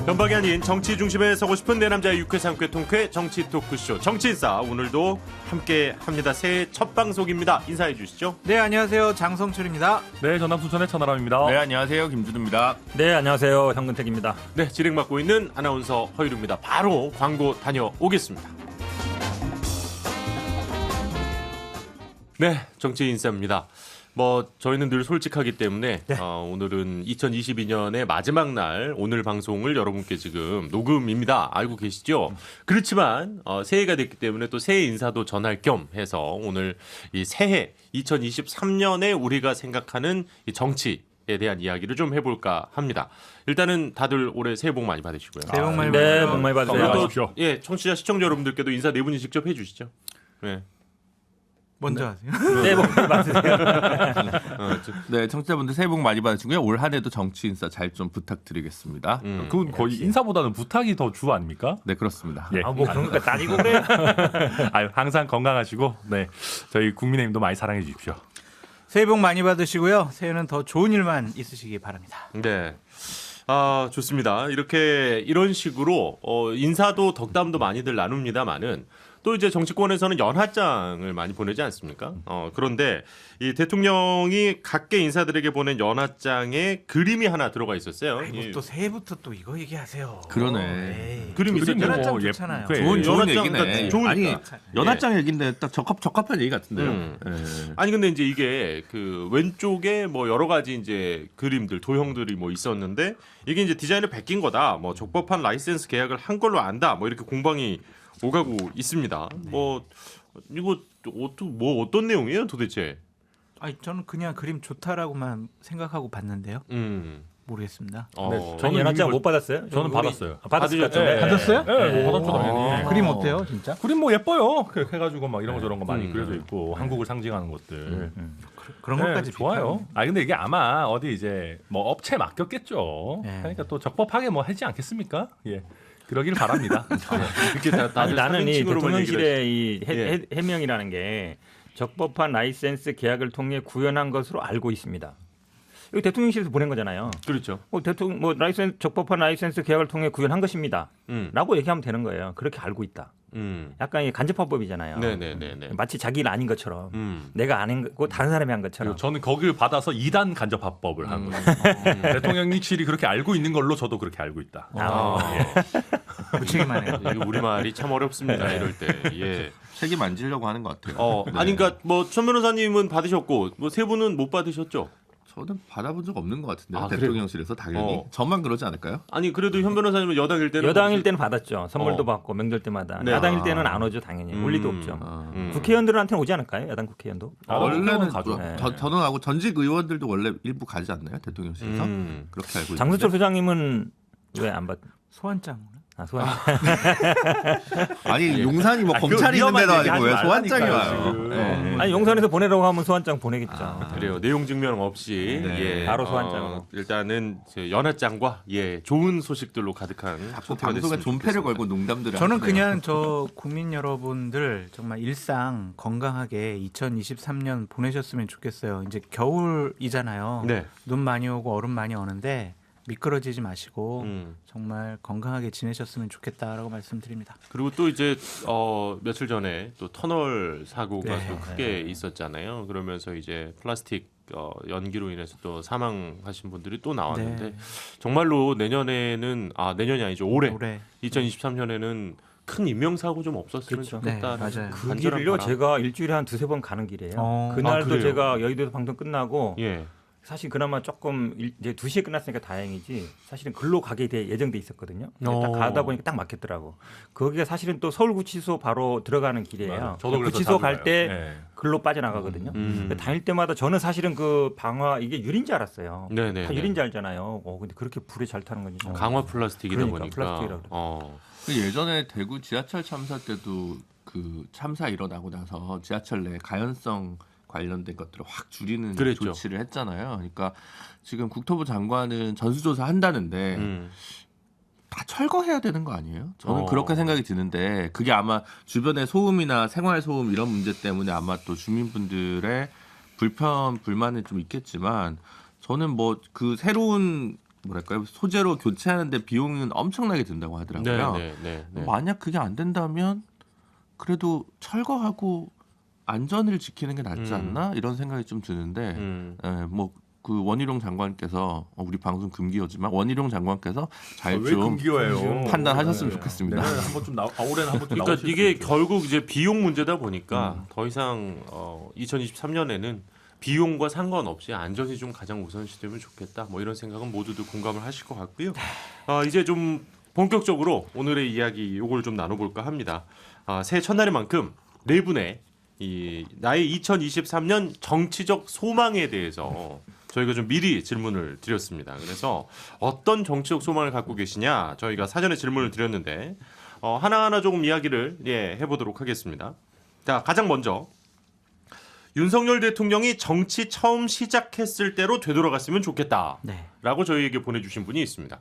변방이 아닌 정치 중심에 서고 싶은 내 남자의 유쾌 상쾌 통쾌 정치 토크쇼 정치인싸 오늘도 함께합니다. 새해 첫 방송입니다. 인사해 주시죠. 네, 안녕하세요. 장성철입니다. 네, 전남 순천의 천하람입니다. 네, 안녕하세요. 김준우입니다. 네, 안녕하세요. 현근택입니다. 네, 진행 맡고 있는 아나운서 허유루입니다. 바로 광고 다녀오겠습니다. 네, 정치인싸입니다. 저희는 늘 솔직하기 때문에 네. 오늘은 2022년의 마지막 날 오늘 방송을 여러분께 지금 녹음입니다. 알고 계시죠? 그렇지만 새해가 됐기 때문에 또 새해 인사도 전할 겸 해서 오늘 이 새해 2023년에 우리가 생각하는 이 정치에 대한 이야기를 좀 해볼까 합니다. 일단은 다들 올해 새해 복 많이 받으시고요. 새해 복 많이 네, 받으세요. 복 많이 받으세요. 건강하십시오. 예, 청취자 시청자 여러분들께도 인사 네 분이 직접 해주시죠. 네. 먼저 하세요. 네, 복 많이 받으세요. 네, 청취자분들 새해 복 많이 받으시고요. 올 한 해도 정치인싸 잘 좀 부탁드리겠습니다. 그건 거의 인사보다는 부탁이 더 주 아닙니까? 네, 그렇습니다. 예. 뭐 그런 거 따지고 그래. 아유, 항상 건강하시고, 네, 저희 국민의힘도 많이 사랑해 주십시오. 새해 복 많이 받으시고요. 새해는 더 좋은 일만 있으시기 바랍니다. 네. 아, 좋습니다. 이런 식으로 인사도 덕담도 많이들 나눕니다만은 또 이제 정치권에서는 연하장을 많이 보내지 않습니까? 그런데 이 대통령이 각계 인사들에게 보낸 연하장에 그림이 하나 들어가 있었어요. 아이고, 또 새해부터 또 이거 얘기하세요. 그러네. 에이, 그림이 있었죠. 연하장 뭐 좋잖아요. 예, 좋은 연하장 얘기네. 좋으니까. 아니, 연하장 얘기인데 딱 적합한 얘기 같은데요. 아니 근데 이제 이게 그 왼쪽에 뭐 여러 가지 이제 그림들 도형들이 뭐 있었는데 이게 이제 디자인을 베낀 거다. 뭐 적법한 라이센스 계약을 한 걸로 안다. 뭐 이렇게 공방이 오가고 있습니다. 이거 어떤 내용이에요 도대체? 아니, 저는 그냥 그림 좋다라고만 생각하고 봤는데요. 모르겠습니다. 저는 저는 연하장 이미 못 받았어요. 저는 받았어요. 받았을 것 네. 같은데. 받았어요? 네, 받았죠 당연히. 그림 어때요, 진짜? 그림 뭐 예뻐요. 그렇게 해가지고 막 이런 거 저런 거 많이 그려져 있고 한국을 상징하는 것들. 그런 네, 것까지 좋아요. 아 근데 이게 아마 어디 이제 뭐 업체 맡겼겠죠. 네. 그러니까 또 적법하게 뭐 하지 않겠습니까? 예. 그러길 바랍니다. 이렇게 다들 나는 이 사명칭으로만 얘기를 대통령실의 이 예. 해명이라는 게 적법한 라이센스 계약을 통해 구현한 것으로 알고 있습니다. 이거 대통령실에서 보낸 거잖아요. 그렇죠. 적법한 라이센스 계약을 통해 구현한 것입니다. 음. 라고 얘기하면 되는 거예요. 그렇게 알고 있다. 약간 이 간접화법이잖아요. 네네네네. 마치 자기 일 아닌 것처럼 내가 아닌 거고 다른 사람이 한 것처럼. 저는 거기를 받아서 2단 간접화법을 한 거예요. 대통령실이 그렇게 알고 있는 걸로 저도 그렇게 알고 있다. 무책임하네요. 이게 우리말이 참 어렵습니다. 이럴 때. 예. 책임 안 지려고 하는 것 같아요. 네. 아니 그러니까 천 변호사님은 받으셨고 세 분은 못 받으셨죠? 저는 받아본 적 없는 것 같은데요. 아, 대통령실에서 당연히. 저만 그러지 않을까요? 아니 그래도 현 변호사님은 여당일 때는 여당일 때는 받았죠. 선물도 받고 명절 때마다. 네. 야당일 때는 안 오죠, 당연히. 올 리도 없죠. 음. 국회의원들한테는 오지 않을까요? 야당 국회의원도. 원래는 가죠. 저는 하고 전직 의원들도 원래 일부 가지 않나요? 대통령실에서? 그렇게 알고 있는데. 장수철 소장님은 왜 안 받? 소환장. 소환. 아니 용산이 뭐 검찰이 있는 데도 아니고 왜 소환장이 와요? 아니 용산에서 보내라고 하면 소환장 보내겠죠. 그래요. 내용 증명 없이 네. 예. 바로 소환장으로. 일단은 연하장과 좋은 소식들로 가득한 자꾸 방송에 존패를 걸고 농담들을 저는 하시네요. 그냥 저 국민 여러분들 정말 일상 건강하게 2023년 보내셨으면 좋겠어요. 이제 겨울이잖아요. 네. 눈 많이 오고 얼음 많이 오는데 미끄러지지 마시고 정말 건강하게 지내셨으면 좋겠다라고 말씀드립니다. 그리고 또 이제 며칠 전에 또 터널 사고가 네. 또 크게 있었잖아요. 그러면서 이제 플라스틱 연기로 인해서 또 사망하신 분들이 또 나왔는데 네. 정말로 내년에는 내년이 아니죠. 올해 2023년에는 큰 인명사고 좀 없었으면 그렇죠. 좋겠다. 네, 맞아요. 그 길을요 제가 일주일에 한 두세 번 가는 길이에요. 그날도 그래요? 제가 여의도에서 방송 끝나고 예. 사실 그나마 조금 이제 2시에 끝났으니까 다행이지 사실은 글로 가게 예정돼 있었거든요. 근데 딱 가다 보니까 딱 막혔더라고. 거기가 사실은 또 서울구치소 바로 들어가는 길이에요. 저도 그래서 구치소 자주 갈 가요. 때 네. 글로 빠져나가거든요. 다닐 때마다 저는 사실은 그 방화 이게 유리인 줄 알았어요. 네네. 다 유리인 줄 알잖아요. 근데 그렇게 불에 잘 타는 건지. 강화 플라스틱이다 그러니까, 보니까. 플라스틱이라 그 예전에 대구 지하철 참사 때도 그 참사 일어나고 나서 지하철 내 가연성 관련된 것들을 확 줄이는 그랬죠. 조치를 했잖아요. 그러니까 지금 국토부 장관은 전수조사 한다는데 다 철거해야 되는 거 아니에요? 저는 그렇게 생각이 드는데 그게 아마 주변의 소음이나 생활 소음 이런 문제 때문에 아마 또 주민분들의 불만은 좀 있겠지만 저는 뭐 그 새로운 뭐랄까요 소재로 교체하는데 비용은 엄청나게 든다고 하더라고요. 네. 만약 그게 안 된다면 그래도 철거하고 안전을 지키는 게 낫지 않나 이런 생각이 좀 드는데 뭐 그 원희룡 장관께서 우리 방송 금기어지만 원희룡 장관께서 잘 왜 좀 금기어예요? 판단하셨으면 네. 좋겠습니다. 내년에 한번 좀 올해는 한번 좀 그러니까 나오실 이게 수 있죠. 결국 이제 비용 문제다 보니까 더 이상 2023년에는 비용과 상관없이 안전이 좀 가장 우선시되면 좋겠다. 뭐 이런 생각은 모두들 공감을 하실 것 같고요. 이제 좀 본격적으로 오늘의 이야기 요걸 좀 나눠볼까 합니다. 새해 첫날인 만큼 네 분의 이 나의 2023년 정치적 소망에 대해서 저희가 좀 미리 질문을 드렸습니다. 그래서 어떤 정치적 소망을 갖고 계시냐 저희가 사전에 질문을 드렸는데 하나하나 조금 이야기를 해보도록 하겠습니다. 자, 가장 먼저 윤석열 대통령이 정치 처음 시작했을 때로 되돌아갔으면 좋겠다라고 네. 저희에게 보내주신 분이 있습니다.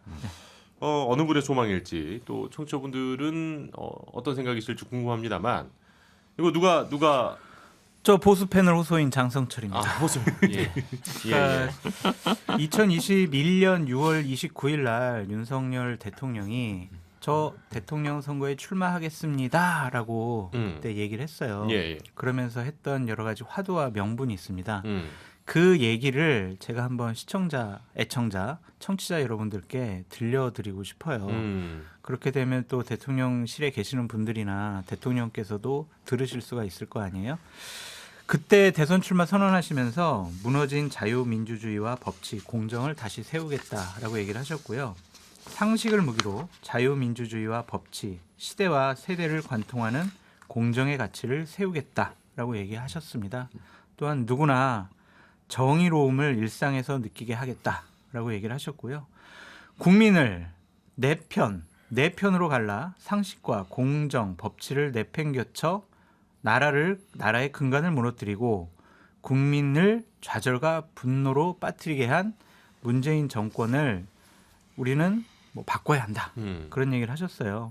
어느 분의 소망일지 또 청취자분들은 어떤 생각이실지 궁금합니다만 이거 누가 저 보수 패널 호소인 장성철입니다. 보수 예. 그러니까 2021년 6월 29일 날 윤석열 대통령이 저 대통령 선거에 출마하겠습니다라고 그때 얘기를 했어요. 예. 그러면서 했던 여러 가지 화두와 명분이 있습니다. 그 얘기를 제가 한번 애청자, 청취자 여러분들께 들려드리고 싶어요. 그렇게 되면 또 대통령실에 계시는 분들이나 대통령께서도 들으실 수가 있을 거 아니에요. 그때 대선 출마 선언하시면서 무너진 자유민주주의와 법치, 공정을 다시 세우겠다라고 얘기를 하셨고요. 상식을 무기로 자유민주주의와 법치, 시대와 세대를 관통하는 공정의 가치를 세우겠다라고 얘기하셨습니다. 또한 누구나 정의로움을 일상에서 느끼게 하겠다라고 얘기를 하셨고요. 국민을 내 편으로 갈라 상식과 공정, 법치를 내팽겨쳐 나라의 근간을 무너뜨리고 국민을 좌절과 분노로 빠뜨리게 한 문재인 정권을 우리는 뭐 바꿔야 한다. 그런 얘기를 하셨어요.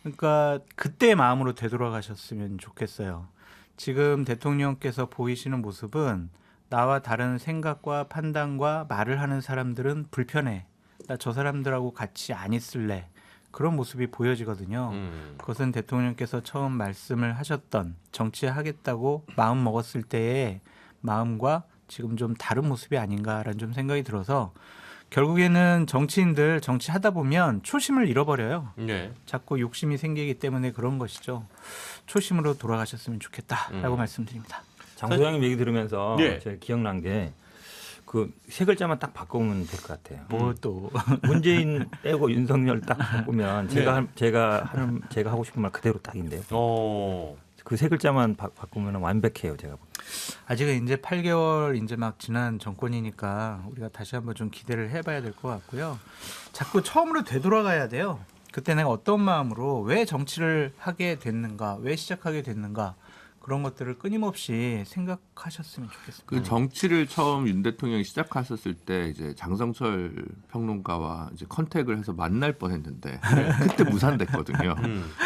그러니까 그때의 마음으로 되돌아가셨으면 좋겠어요. 지금 대통령께서 보이시는 모습은 나와 다른 생각과 판단과 말을 하는 사람들은 불편해. 나 저 사람들하고 같이 안 있을래. 그런 모습이 보여지거든요. 그것은 대통령께서 처음 말씀을 하셨던 정치하겠다고 마음 먹었을 때의 마음과 지금 좀 다른 모습이 아닌가라는 좀 생각이 들어서 결국에는 정치인들 정치하다 보면 초심을 잃어버려요. 네. 자꾸 욕심이 생기기 때문에 그런 것이죠. 초심으로 돌아가셨으면 좋겠다라고 말씀드립니다. 장 소장님 얘기 들으면서 예. 제가 기억난 게 그 세 글자만 딱 바꾸면 될 것 같아요. 뭐 또 문재인 빼고 윤석열 딱 바꾸면 제가 하고 싶은 말 그대로 딱인데요. 그 세 글자만 바꾸면 완벽해요, 제가. 아직은 이제 8개월 이제 막 지난 정권이니까 우리가 다시 한번 좀 기대를 해봐야 될 것 같고요. 자꾸 처음으로 되돌아가야 돼요. 그때 내가 어떤 마음으로 왜 정치를 하게 됐는가, 왜 시작하게 됐는가 그런 것들을 끊임없이 생각하셨으면 좋겠습니다. 그 정치를 처음 윤 대통령이 시작하셨을 때 이제 장성철 평론가와 이제 컨택을 해서 만날 뻔했는데 그때 무산됐거든요.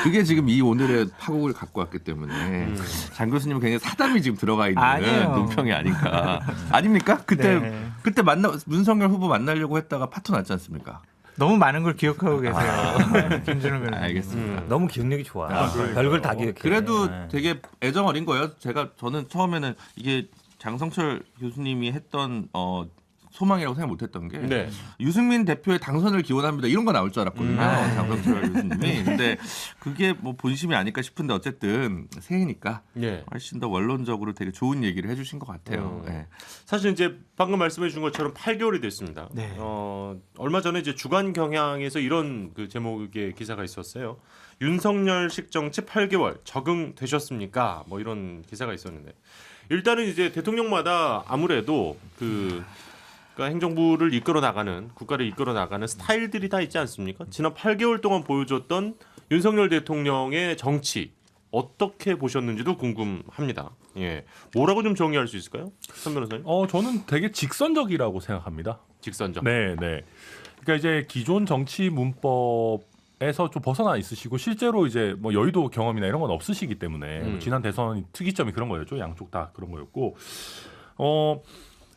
그게 지금 이 오늘의 파국을 갖고 왔기 때문에 장 교수님은 굉장히 사담이 지금 들어가 있는 아니에요. 논평이 아닌가. 아닙니까? 그때 네. 그때 문성열 후보 만나려고 했다가 파토 났지 않습니까? 너무 많은 걸 기억하고 계세요. 김준호 변호사님. 알겠습니다. 너무 기억력이 좋아. 별걸 다 기억해. 그래도 네. 되게 애정 어린 거예요. 저는 처음에는 이게 장성철 교수님이 했던 소망이라고 생각 못했던 게 네. 유승민 대표의 당선을 기원합니다. 이런 거 나올 줄 알았거든요. 장성철 교수님이. 근데 그게 뭐 본심이 아닐까 싶은데 어쨌든 새해니까 네. 훨씬 더 원론적으로 되게 좋은 얘기를 해주신 것 같아요. 네. 사실 이제 방금 말씀해 주신 것처럼 8개월이 됐습니다. 네. 얼마 전에 이제 주간 경향에서 이런 그 제목의 기사가 있었어요. 윤석열식 정치 8개월 적응되셨습니까? 뭐 이런 기사가 있었는데 일단은 이제 대통령마다 아무래도 그러니까 행정부를 이끌어 나가는 국가를 이끌어 나가는 스타일들이 다 있지 않습니까? 지난 8개월 동안 보여줬던 윤석열 대통령의 정치 어떻게 보셨는지도 궁금합니다. 예, 뭐라고 좀 정의할 수 있을까요, 선 변호사님? 저는 되게 직선적이라고 생각합니다. 직선적. 네. 그러니까 이제 기존 정치 문법에서 좀 벗어나 있으시고 실제로 이제 뭐 여의도 경험이나 이런 건 없으시기 때문에 뭐 지난 대선 특이점이 그런 거였죠. 양쪽 다 그런 거였고.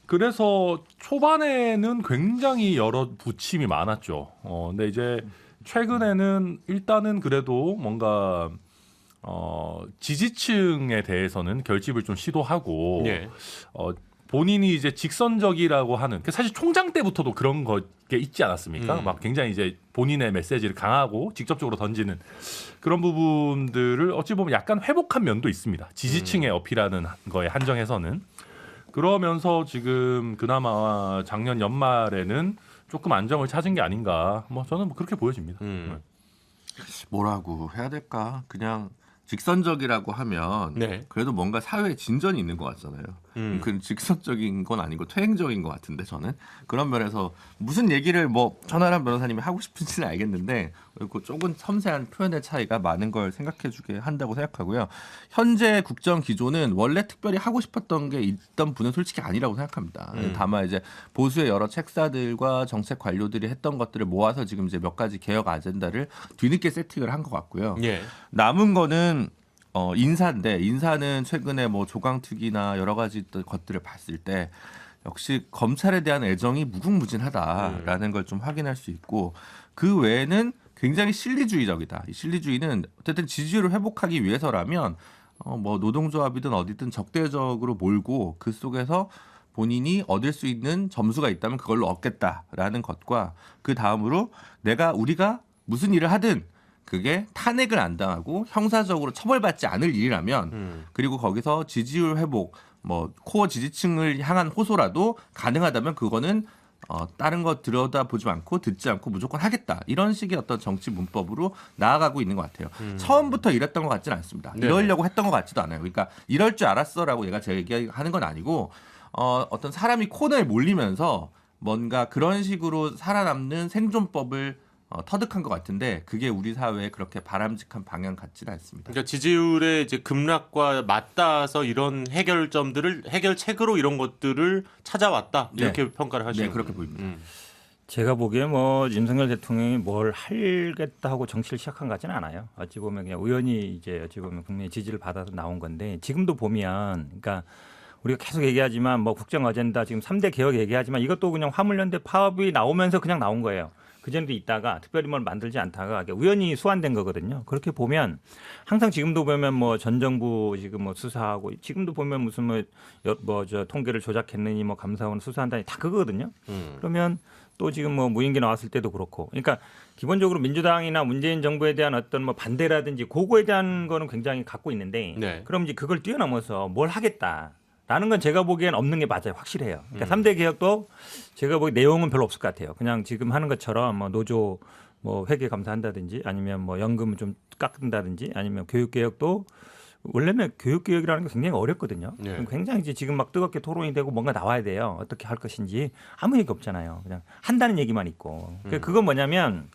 그래서 초반에는 굉장히 여러 부침이 많았죠. 근데 이제 최근에는 일단은 그래도 뭔가 지지층에 대해서는 결집을 좀 시도하고 예. 본인이 이제 직선적이라고 하는 사실 총장 때부터도 그런 게 있지 않았습니까? 막 굉장히 이제 본인의 메시지를 강하고 직접적으로 던지는 그런 부분들을 어찌 보면 약간 회복한 면도 있습니다. 지지층에 어필하는 거에 한정해서는. 그러면서 지금 그나마 작년 연말에는 조금 안정을 찾은 게 아닌가. 뭐 저는 그렇게 보여집니다. 뭐라고 해야 될까? 그냥 직선적이라고 하면 네. 그래도 뭔가 사회에 진전이 있는 것 같잖아요. 그 직선적인 건 아니고 퇴행적인 것 같은데 저는 그런 면에서 무슨 얘기를 뭐 전하람 변호사님이 하고 싶은지는 알겠는데 그 조금 섬세한 표현의 차이가 많은 걸 생각해주게 한다고 생각하고요. 현재 국정 기조는 원래 특별히 하고 싶었던 게 있던 분은 솔직히 아니라고 생각합니다. 다만 이제 보수의 여러 책사들과 정책 관료들이 했던 것들을 모아서 지금 이제 몇 가지 개혁 아젠다를 뒤늦게 세팅을 한 것 같고요. 예. 남은 거는 인사인데 인사는 최근에 뭐 조강특위나 여러 가지 것들을 봤을 때 역시 검찰에 대한 애정이 무궁무진하다라는 걸 좀 확인할 수 있고 그 외에는 굉장히 실리주의적이다. 이 실리주의는 어쨌든 지지율을 회복하기 위해서라면 뭐 노동조합이든 어디든 적대적으로 몰고 그 속에서 본인이 얻을 수 있는 점수가 있다면 그걸로 얻겠다라는 것과 그 다음으로 우리가 무슨 일을 하든 그게 탄핵을 안 당하고 형사적으로 처벌받지 않을 일이라면 그리고 거기서 지지율 회복, 뭐 코어 지지층을 향한 호소라도 가능하다면 그거는 다른 거 들여다보지 않고 듣지 않고 무조건 하겠다. 이런 식의 어떤 정치 문법으로 나아가고 있는 것 같아요. 처음부터 이랬던 것 같지는 않습니다. 네네. 이러려고 했던 것 같지도 않아요. 그러니까 이럴 줄 알았어라고 제가 얘기하는 건 아니고 어떤 사람이 코너에 몰리면서 뭔가 그런 식으로 살아남는 생존법을 터득한 것 같은데 그게 우리 사회에 그렇게 바람직한 방향 같지는 않습니다. 그러니까 지지율의 이제 급락과 맞닿아서 이런 해결책으로 이런 것들을 찾아왔다 이렇게 평가를 하시는 네, 그렇게 보입니다. 제가 보기에 뭐 윤석열 대통령이 뭘 하겠다 하고 정치를 시작한 것 같지는 않아요. 어찌 보면 그냥 우연히 이제 어찌 보면 국민의 지지를 받아서 나온 건데 지금도 보면 그러니까 우리가 계속 얘기하지만 뭐 국정 어젠다 지금 3대 개혁 얘기하지만 이것도 그냥 화물연대 파업이 나오면서 그냥 나온 거예요. 그전에도 있다가 특별히 뭘 만들지 않다가 우연히 수완된 거거든요. 그렇게 보면 항상 지금도 보면 뭐 전 정부 지금 뭐 수사하고 지금도 보면 무슨 저 통계를 조작했느니 뭐 감사원 수사한다니 다 그거거든요. 그러면 또 지금 뭐 무인기 나왔을 때도 그렇고 그러니까 기본적으로 민주당이나 문재인 정부에 대한 어떤 뭐 반대라든지 그거에 대한 거는 굉장히 갖고 있는데 네. 그럼 이제 그걸 뛰어넘어서 뭘 하겠다. 라는 건 제가 보기엔 없는 게 맞아요. 확실해요. 그러니까 3대 개혁도 제가 보기 내용은 별로 없을 것 같아요. 그냥 지금 하는 것처럼 뭐 노조 뭐 회계 감사한다든지 아니면 뭐 연금 좀 깎는다든지 아니면 교육 개혁도 원래는 교육 개혁이라는 게 굉장히 어렵거든요. 네. 굉장히 이제 지금 막 뜨겁게 토론이 되고 뭔가 나와야 돼요. 어떻게 할 것인지 아무 얘기 없잖아요. 그냥 한다는 얘기만 있고. 그건 뭐냐면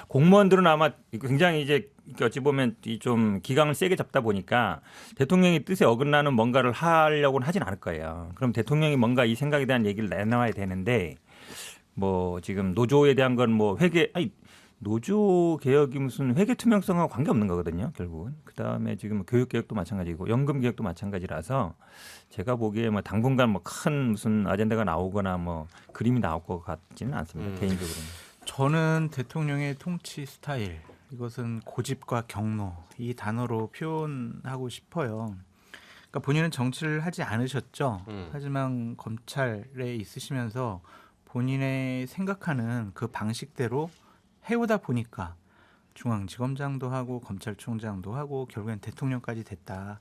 공무원들은 아마 굉장히 이제 어찌 보면 좀 기강을 세게 잡다 보니까 대통령의 뜻에 어긋나는 뭔가를 하려고는 하진 않을 거예요. 그럼 대통령이 뭔가 이 생각에 대한 얘기를 내놔야 되는데 뭐 지금 노조에 대한 건 뭐 노조 개혁이 무슨 회계 투명성하고 관계없는 거거든요. 결국은. 그다음에 지금 교육 개혁도 마찬가지고 연금 개혁도 마찬가지라서 제가 보기에 뭐 당분간 뭐 큰 무슨 아젠다가 나오거나 뭐 그림이 나올 것 같지는 않습니다. 개인적으로는. 저는 대통령의 통치 스타일 이것은 고집과 경로 이 단어로 표현하고 싶어요. 그러니까 본인은 정치를 하지 않으셨죠. 하지만 검찰에 있으시면서 본인의 생각하는 그 방식대로 해오다 보니까 중앙지검장도 하고 검찰총장도 하고 결국엔 대통령까지 됐다.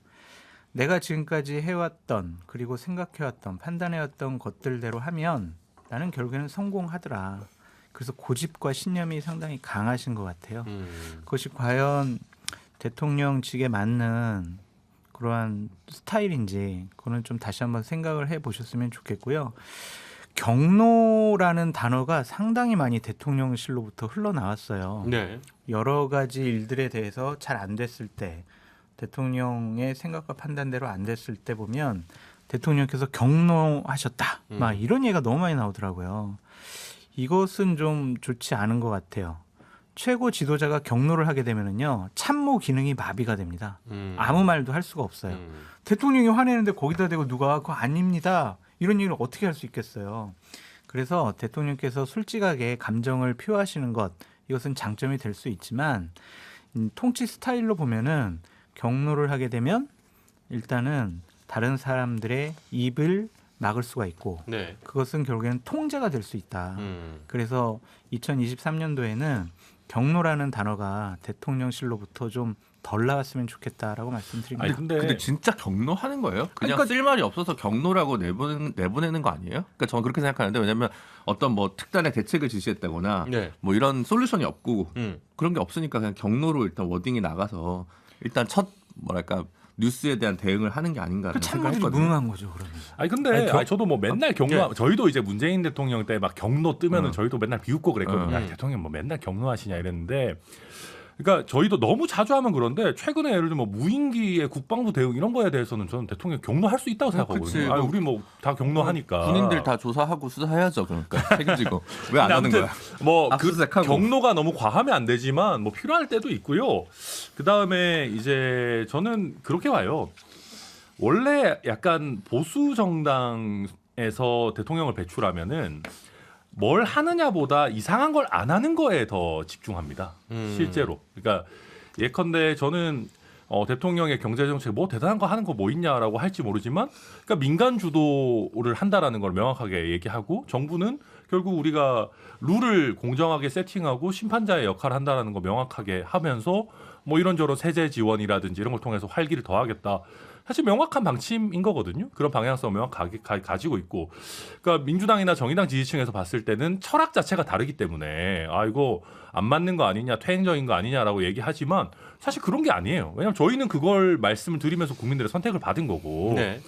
내가 지금까지 해왔던 그리고 생각해왔던 판단해왔던 것들대로 하면 나는 결국에는 성공하더라. 그래서 고집과 신념이 상당히 강하신 것 같아요. 그것이 과연 대통령직에 맞는 그러한 스타일인지 그거는 좀 다시 한번 생각을 해보셨으면 좋겠고요. 경로라는 단어가 상당히 많이 대통령실로부터 흘러나왔어요. 네. 여러 가지 일들에 대해서 잘 안 됐을 때 대통령의 생각과 판단대로 안 됐을 때 보면 대통령께서 경로하셨다. 막 이런 얘기가 너무 많이 나오더라고요. 이것은 좀 좋지 않은 것 같아요. 최고 지도자가 경로를 하게 되면은요 참모 기능이 마비가 됩니다. 아무 말도 할 수가 없어요. 대통령이 화내는데 거기다 대고 누가 그거 아닙니다 이런 얘기를 어떻게 할 수 있겠어요. 그래서 대통령께서 솔직하게 감정을 표하시는 것 이것은 장점이 될 수 있지만 통치 스타일로 보면은 경로를 하게 되면 일단은 다른 사람들의 입을 막을 수가 있고 네. 그것은 결국에는 통제가 될 수 있다. 음. 그래서 2023년도에는 경로라는 단어가 대통령실로부터 좀 덜 나왔으면 좋겠다라고 말씀드립니다. 아니, 근데 진짜 경로하는 거예요? 그냥 그러니까- 쓸 말이 없어서 경로라고 내보내는 거 아니에요? 그러니까 저는 그렇게 생각하는데 왜냐면 어떤 뭐 특단의 대책을 지시했다거나 네. 뭐 이런 솔루션이 없고 음. 그런 게 없으니까 그냥 경로로 일단 워딩이 나가서 일단 첫 뭐랄까 뉴스에 대한 대응을 하는 게 아닌가라는 그 참모들이 생각했거든요. 무능한 거죠, 그러면. 아니 근데 아니, 저도 뭐 맨날 경로 예. 저희도 이제 문재인 대통령 때 막 경로 뜨면은 저희도 맨날 비웃고 그랬거든요. 음. 야, 대통령 뭐 맨날 경로하시냐 이랬는데 그러니까 저희도 너무 자주 하면 그런데 최근에 예를 들면 뭐 무인기의 국방부 대응 이런 거에 대해서는 저는 대통령 경로할 수 있다고 그치. 생각하거든요. 아니, 우리 뭐 다 경로하니까 군인들 다 조사하고 수사해야죠. 그러니까 책임지고 왜 안 하는 아무튼 거야? 뭐 그 압수수색하고. 경로가 너무 과하면 안 되지만 뭐 필요할 때도 있고요. 그 다음에 이제 저는 그렇게 봐요. 원래 약간 보수 정당에서 대통령을 배출하면은 뭘 하느냐보다 이상한 걸 안 하는 거에 더 집중합니다. 실제로. 그러니까 예컨대 저는 대통령의 경제 정책 뭐 대단한 거 하는 거 뭐 있냐라고 할지 모르지만, 그러니까 민간 주도를 한다라는 걸 명확하게 얘기하고 정부는 결국 우리가 룰을 공정하게 세팅하고 심판자의 역할을 한다라는 거 명확하게 하면서 뭐 이런저런 세제 지원이라든지 이런 걸 통해서 활기를 더하겠다. 사실 명확한 방침인 거거든요. 그런 방향성을 명확하게 가지고 있고, 그러니까 민주당이나 정의당 지지층에서 봤을 때는 철학 자체가 다르기 때문에 아 이거 안 맞는 거 아니냐, 퇴행적인 거 아니냐라고 얘기하지만 사실 그런 게 아니에요. 왜냐하면 저희는 그걸 말씀을 드리면서 국민들의 선택을 받은 거고. 네.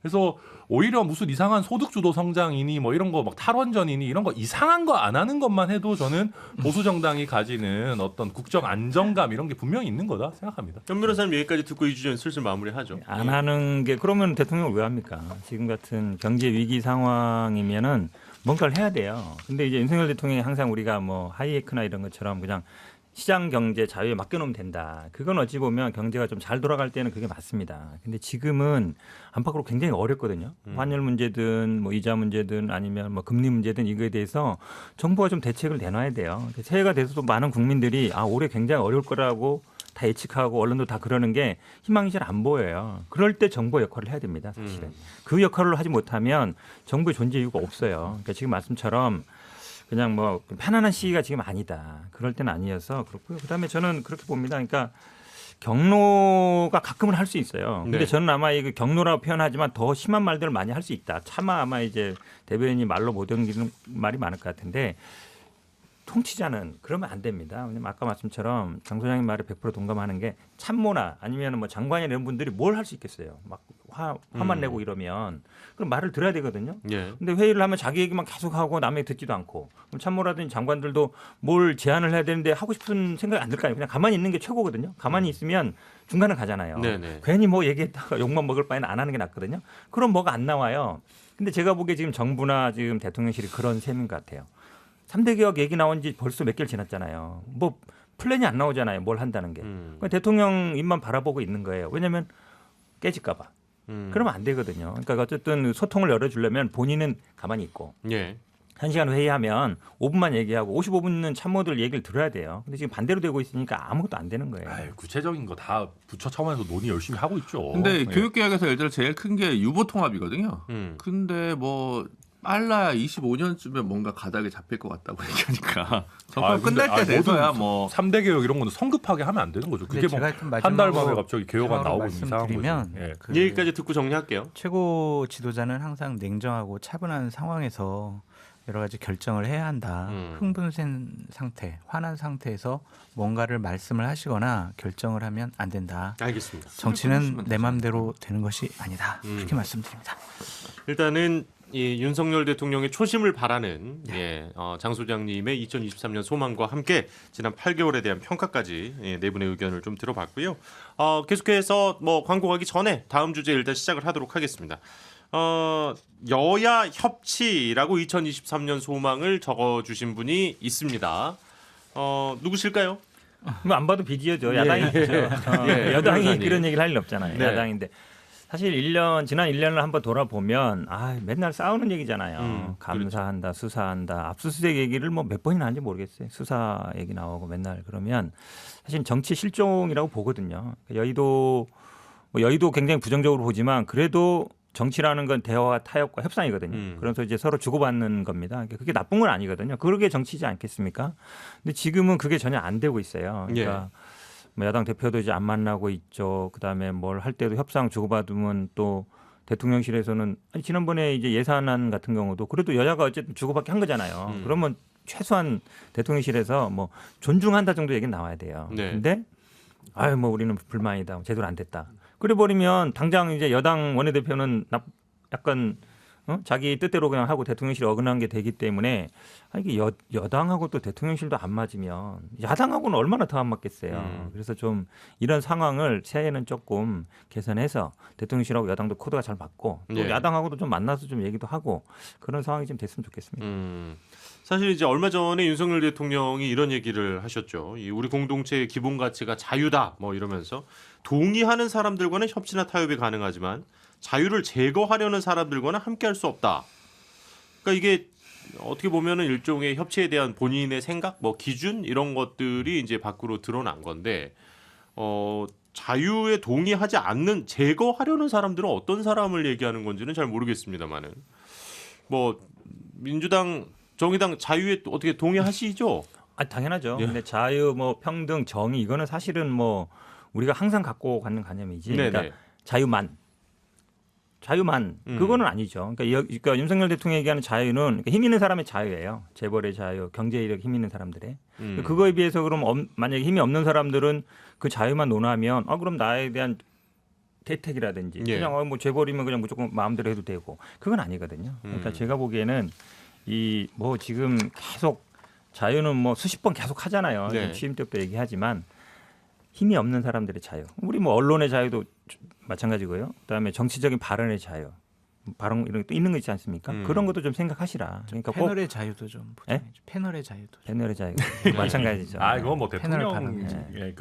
그래서 오히려 무슨 이상한 소득주도 성장이니 뭐 이런 거 막 탈원전이니 이런 거 이상한 거 안 하는 것만 해도 저는 보수 정당이 가지는 어떤 국정 안정감 이런 게 분명히 있는 거다 생각합니다. 현 변호사님 얘기까지 듣고 이 주제는 슬슬 마무리하죠. 안 하는 게 그러면 대통령을 왜 합니까? 지금 같은 경제 위기 상황이면은 뭔가를 해야 돼요. 근데 이제 윤석열 대통령이 항상 우리가 뭐 하이에크나 이런 것처럼 그냥 시장 경제 자유에 맡겨놓으면 된다. 그건 어찌 보면 경제가 좀 잘 돌아갈 때는 그게 맞습니다. 근데 지금은 안팎으로 굉장히 어렵거든요. 환율 문제든 뭐 이자 문제든 아니면 뭐 금리 문제든 이거에 대해서 정부가 좀 대책을 내놔야 돼요. 새해가 돼서도 많은 국민들이 아 올해 굉장히 어려울 거라고 다 예측하고 언론도 다 그러는 게 희망이 잘 안 보여요. 그럴 때 정부의 역할을 해야 됩니다. 사실은. 그 역할을 하지 못하면 정부의 존재 이유가 없어요. 그러니까 지금 말씀처럼 그냥 뭐 편안한 시기가 지금 아니다. 그럴 때는 아니어서 그렇고요. 그다음에 저는 그렇게 봅니다. 그러니까 경로가 가끔은 할 수 있어요. 근데 네. 저는 아마 이 경로라고 표현하지만 더 심한 말들을 많이 할 수 있다. 차마 아마 이제 대변인이 말로 못 옮기는 말이 많을 것 같은데 통치자는 그러면 안 됩니다. 왜냐면 아까 말씀처럼 장 소장님 말에 100% 동감하는 게 참모나 아니면 뭐 장관이나 이런 분들이 뭘 할 수 있겠어요. 막 화만 내고 이러면 그럼 말을 들어야 되거든요. 예. 근데 회의를 하면 자기 얘기만 계속 하고 남의 듣지도 않고 그럼 참모라든지 장관들도 뭘 제안을 해야 되는데 하고 싶은 생각이 안 들 거 아니에요. 그냥 가만히 있는 게 최고거든요. 가만히 있으면 중간을 가잖아요. 네네. 괜히 뭐 얘기했다가 욕만 먹을 바에는 안 하는 게 낫거든요. 그럼 뭐가 안 나와요. 근데 제가 보기에 지금 정부나 지금 대통령실이 그런 셈인 것 같아요. 3대 개혁 얘기 나온 지 벌써 몇 개월 지났잖아요. 뭐 플랜이 안 나오잖아요. 뭘 한다는 게. 그러니까 대통령 입만 바라보고 있는 거예요. 왜냐하면 깨질까 봐. 그러면 안 되거든요. 그러니까 어쨌든 소통을 열어주려면 본인은 가만히 있고 예. 1시간 회의하면 5분만 얘기하고 55분은 참모들 얘기를 들어야 돼요. 근데 지금 반대로 되고 있으니까 아무것도 안 되는 거예요. 아유, 구체적인 거 다 부처 차원에서 논의 열심히 하고 있죠. 근데 예. 교육개혁에서 예를 들어 제일 큰 게 유보 통합이거든요. 근데 뭐 빨라야 25년쯤에 뭔가 가닥에 잡힐 것 같다고 얘기하니까 정권 근데, 끝날 때 돼서야 모든 뭐 3대 개혁 이런 거는 성급하게 하면 안 되는 거죠. 그게 제가 하여튼 뭐 한 달 만에 마지막으로 갑자기 개혁안 나오고 이상한 말씀드리면 거죠. 예. 그 이 얘기까지 듣고 정리할게요. 최고 지도자는 항상 냉정하고 차분한 상황에서 여러 가지 결정을 해야 한다. 흥분된 상태, 화난 상태에서 뭔가를 말씀을 하시거나 결정을 하면 안 된다. 알겠습니다. 정치는 내 마음대로 되는 것이 아니다. 그렇게 말씀드립니다. 일단은 이 윤석열 대통령의 초심을 바라는 장 소장님의 2023년 소망과 함께 지난 8개월에 대한 평가까지 네 분의 의견을 좀 들어봤고요. 계속해서 뭐 광고 가기 전에 다음 주제 일단 시작을 하도록 하겠습니다. 여야 협치라고 2023년 소망을 적어주신 분이 있습니다. 누구실까요? 뭐 안 봐도 비디오죠. 야당이죠. 예, 여당이 변호사님. 그런 얘기를 할 일 없잖아요. 네. 야당인데 사실 지난 1년을 한번 돌아보면 맨날 싸우는 얘기잖아요. 감사한다, 수사한다. 압수수색 얘기를 뭐 몇 번이나 하는지 모르겠어요. 수사 얘기 나오고 맨날 그러면 사실 정치 실종이라고 보거든요. 여의도 굉장히 부정적으로 보지만 그래도 정치라는 건 대화와 타협과 협상이거든요. 그래서 이제 서로 주고받는 겁니다. 그게 나쁜 건 아니거든요. 그러게 정치지 않겠습니까? 근데 지금은 그게 전혀 안 되고 있어요. 그러니까 뭐 야당 대표도 이제 안 만나고 있죠. 그다음에 뭘 할 때도 협상 주고받으면 또 대통령실에서는 지난번에 이제 예산안 같은 경우도 그래도 여야가 어쨌든 주고받게 한 거잖아요. 그러면 최소한 대통령실에서 뭐 존중한다 정도 얘기는 나와야 돼요. 근데 뭐 우리는 불만이다. 제대로 안 됐다. 그래 버리면 당장 이제 여당 원내대표는 약간 자기 뜻대로 그냥 하고 대통령실이 어긋난 게 되기 때문에 이게 여당하고 또 대통령실도 안 맞으면 야당하고는 얼마나 더 안 맞겠어요. 그래서 좀 이런 상황을 새해에는 조금 개선해서 대통령실하고 여당도 코드가 잘 맞고 또 야당하고도 좀 만나서 좀 얘기도 하고 그런 상황이 좀 됐으면 좋겠습니다. 사실 이제 얼마 전에 윤석열 대통령이 이런 얘기를 하셨죠. 우리 공동체의 기본 가치가 자유다 뭐 이러면서 동의하는 사람들과는 협치나 타협이 가능하지만 자유를 제거하려는 사람들과는 함께할 수 없다. 그러니까 이게 어떻게 보면은 일종의 협치에 대한 본인의 생각, 뭐 기준 이런 것들이 이제 밖으로 드러난 건데, 자유에 동의하지 않는 제거하려는 사람들은 어떤 사람을 얘기하는 건지는 잘 모르겠습니다만은, 뭐 민주당, 정의당 자유에 어떻게 동의하시죠? 당연하죠. 근데 자유, 뭐 평등, 정의 이거는 사실은 뭐 우리가 항상 갖고 가는 개념이지. 그러니까 자유만 그거는 아니죠. 그러니까 윤석열 대통령이 얘기하는 자유는 힘 있는 사람의 자유예요. 재벌의 자유, 경제력 힘 있는 사람들의. 그거에 비해서 그럼 만약에 힘이 없는 사람들은 그 자유만 논하면 그럼 나에 대한 대택이라든지 그냥 뭐 재벌이면 그냥 무조건 마음대로 해도 되고 그건 아니거든요. 그러니까 제가 보기에는 뭐 지금 계속 자유는 뭐 수십 번 계속 하잖아요. 취임 때부터 얘기하지만 힘이 없는 사람들의 자유. 우리 뭐 언론의 자유도 마찬가지고요. 그다음에 정치적인 발언의 자유. 발언 이런 게 또 있는 거 있지 않습니까? 그런 것도 좀 생각하시라. 그러니까 패널의 자유도 좀 보장해줘. 패널의 자유도. 패널의 자유. 마찬가지죠. 그건 뭐 대통령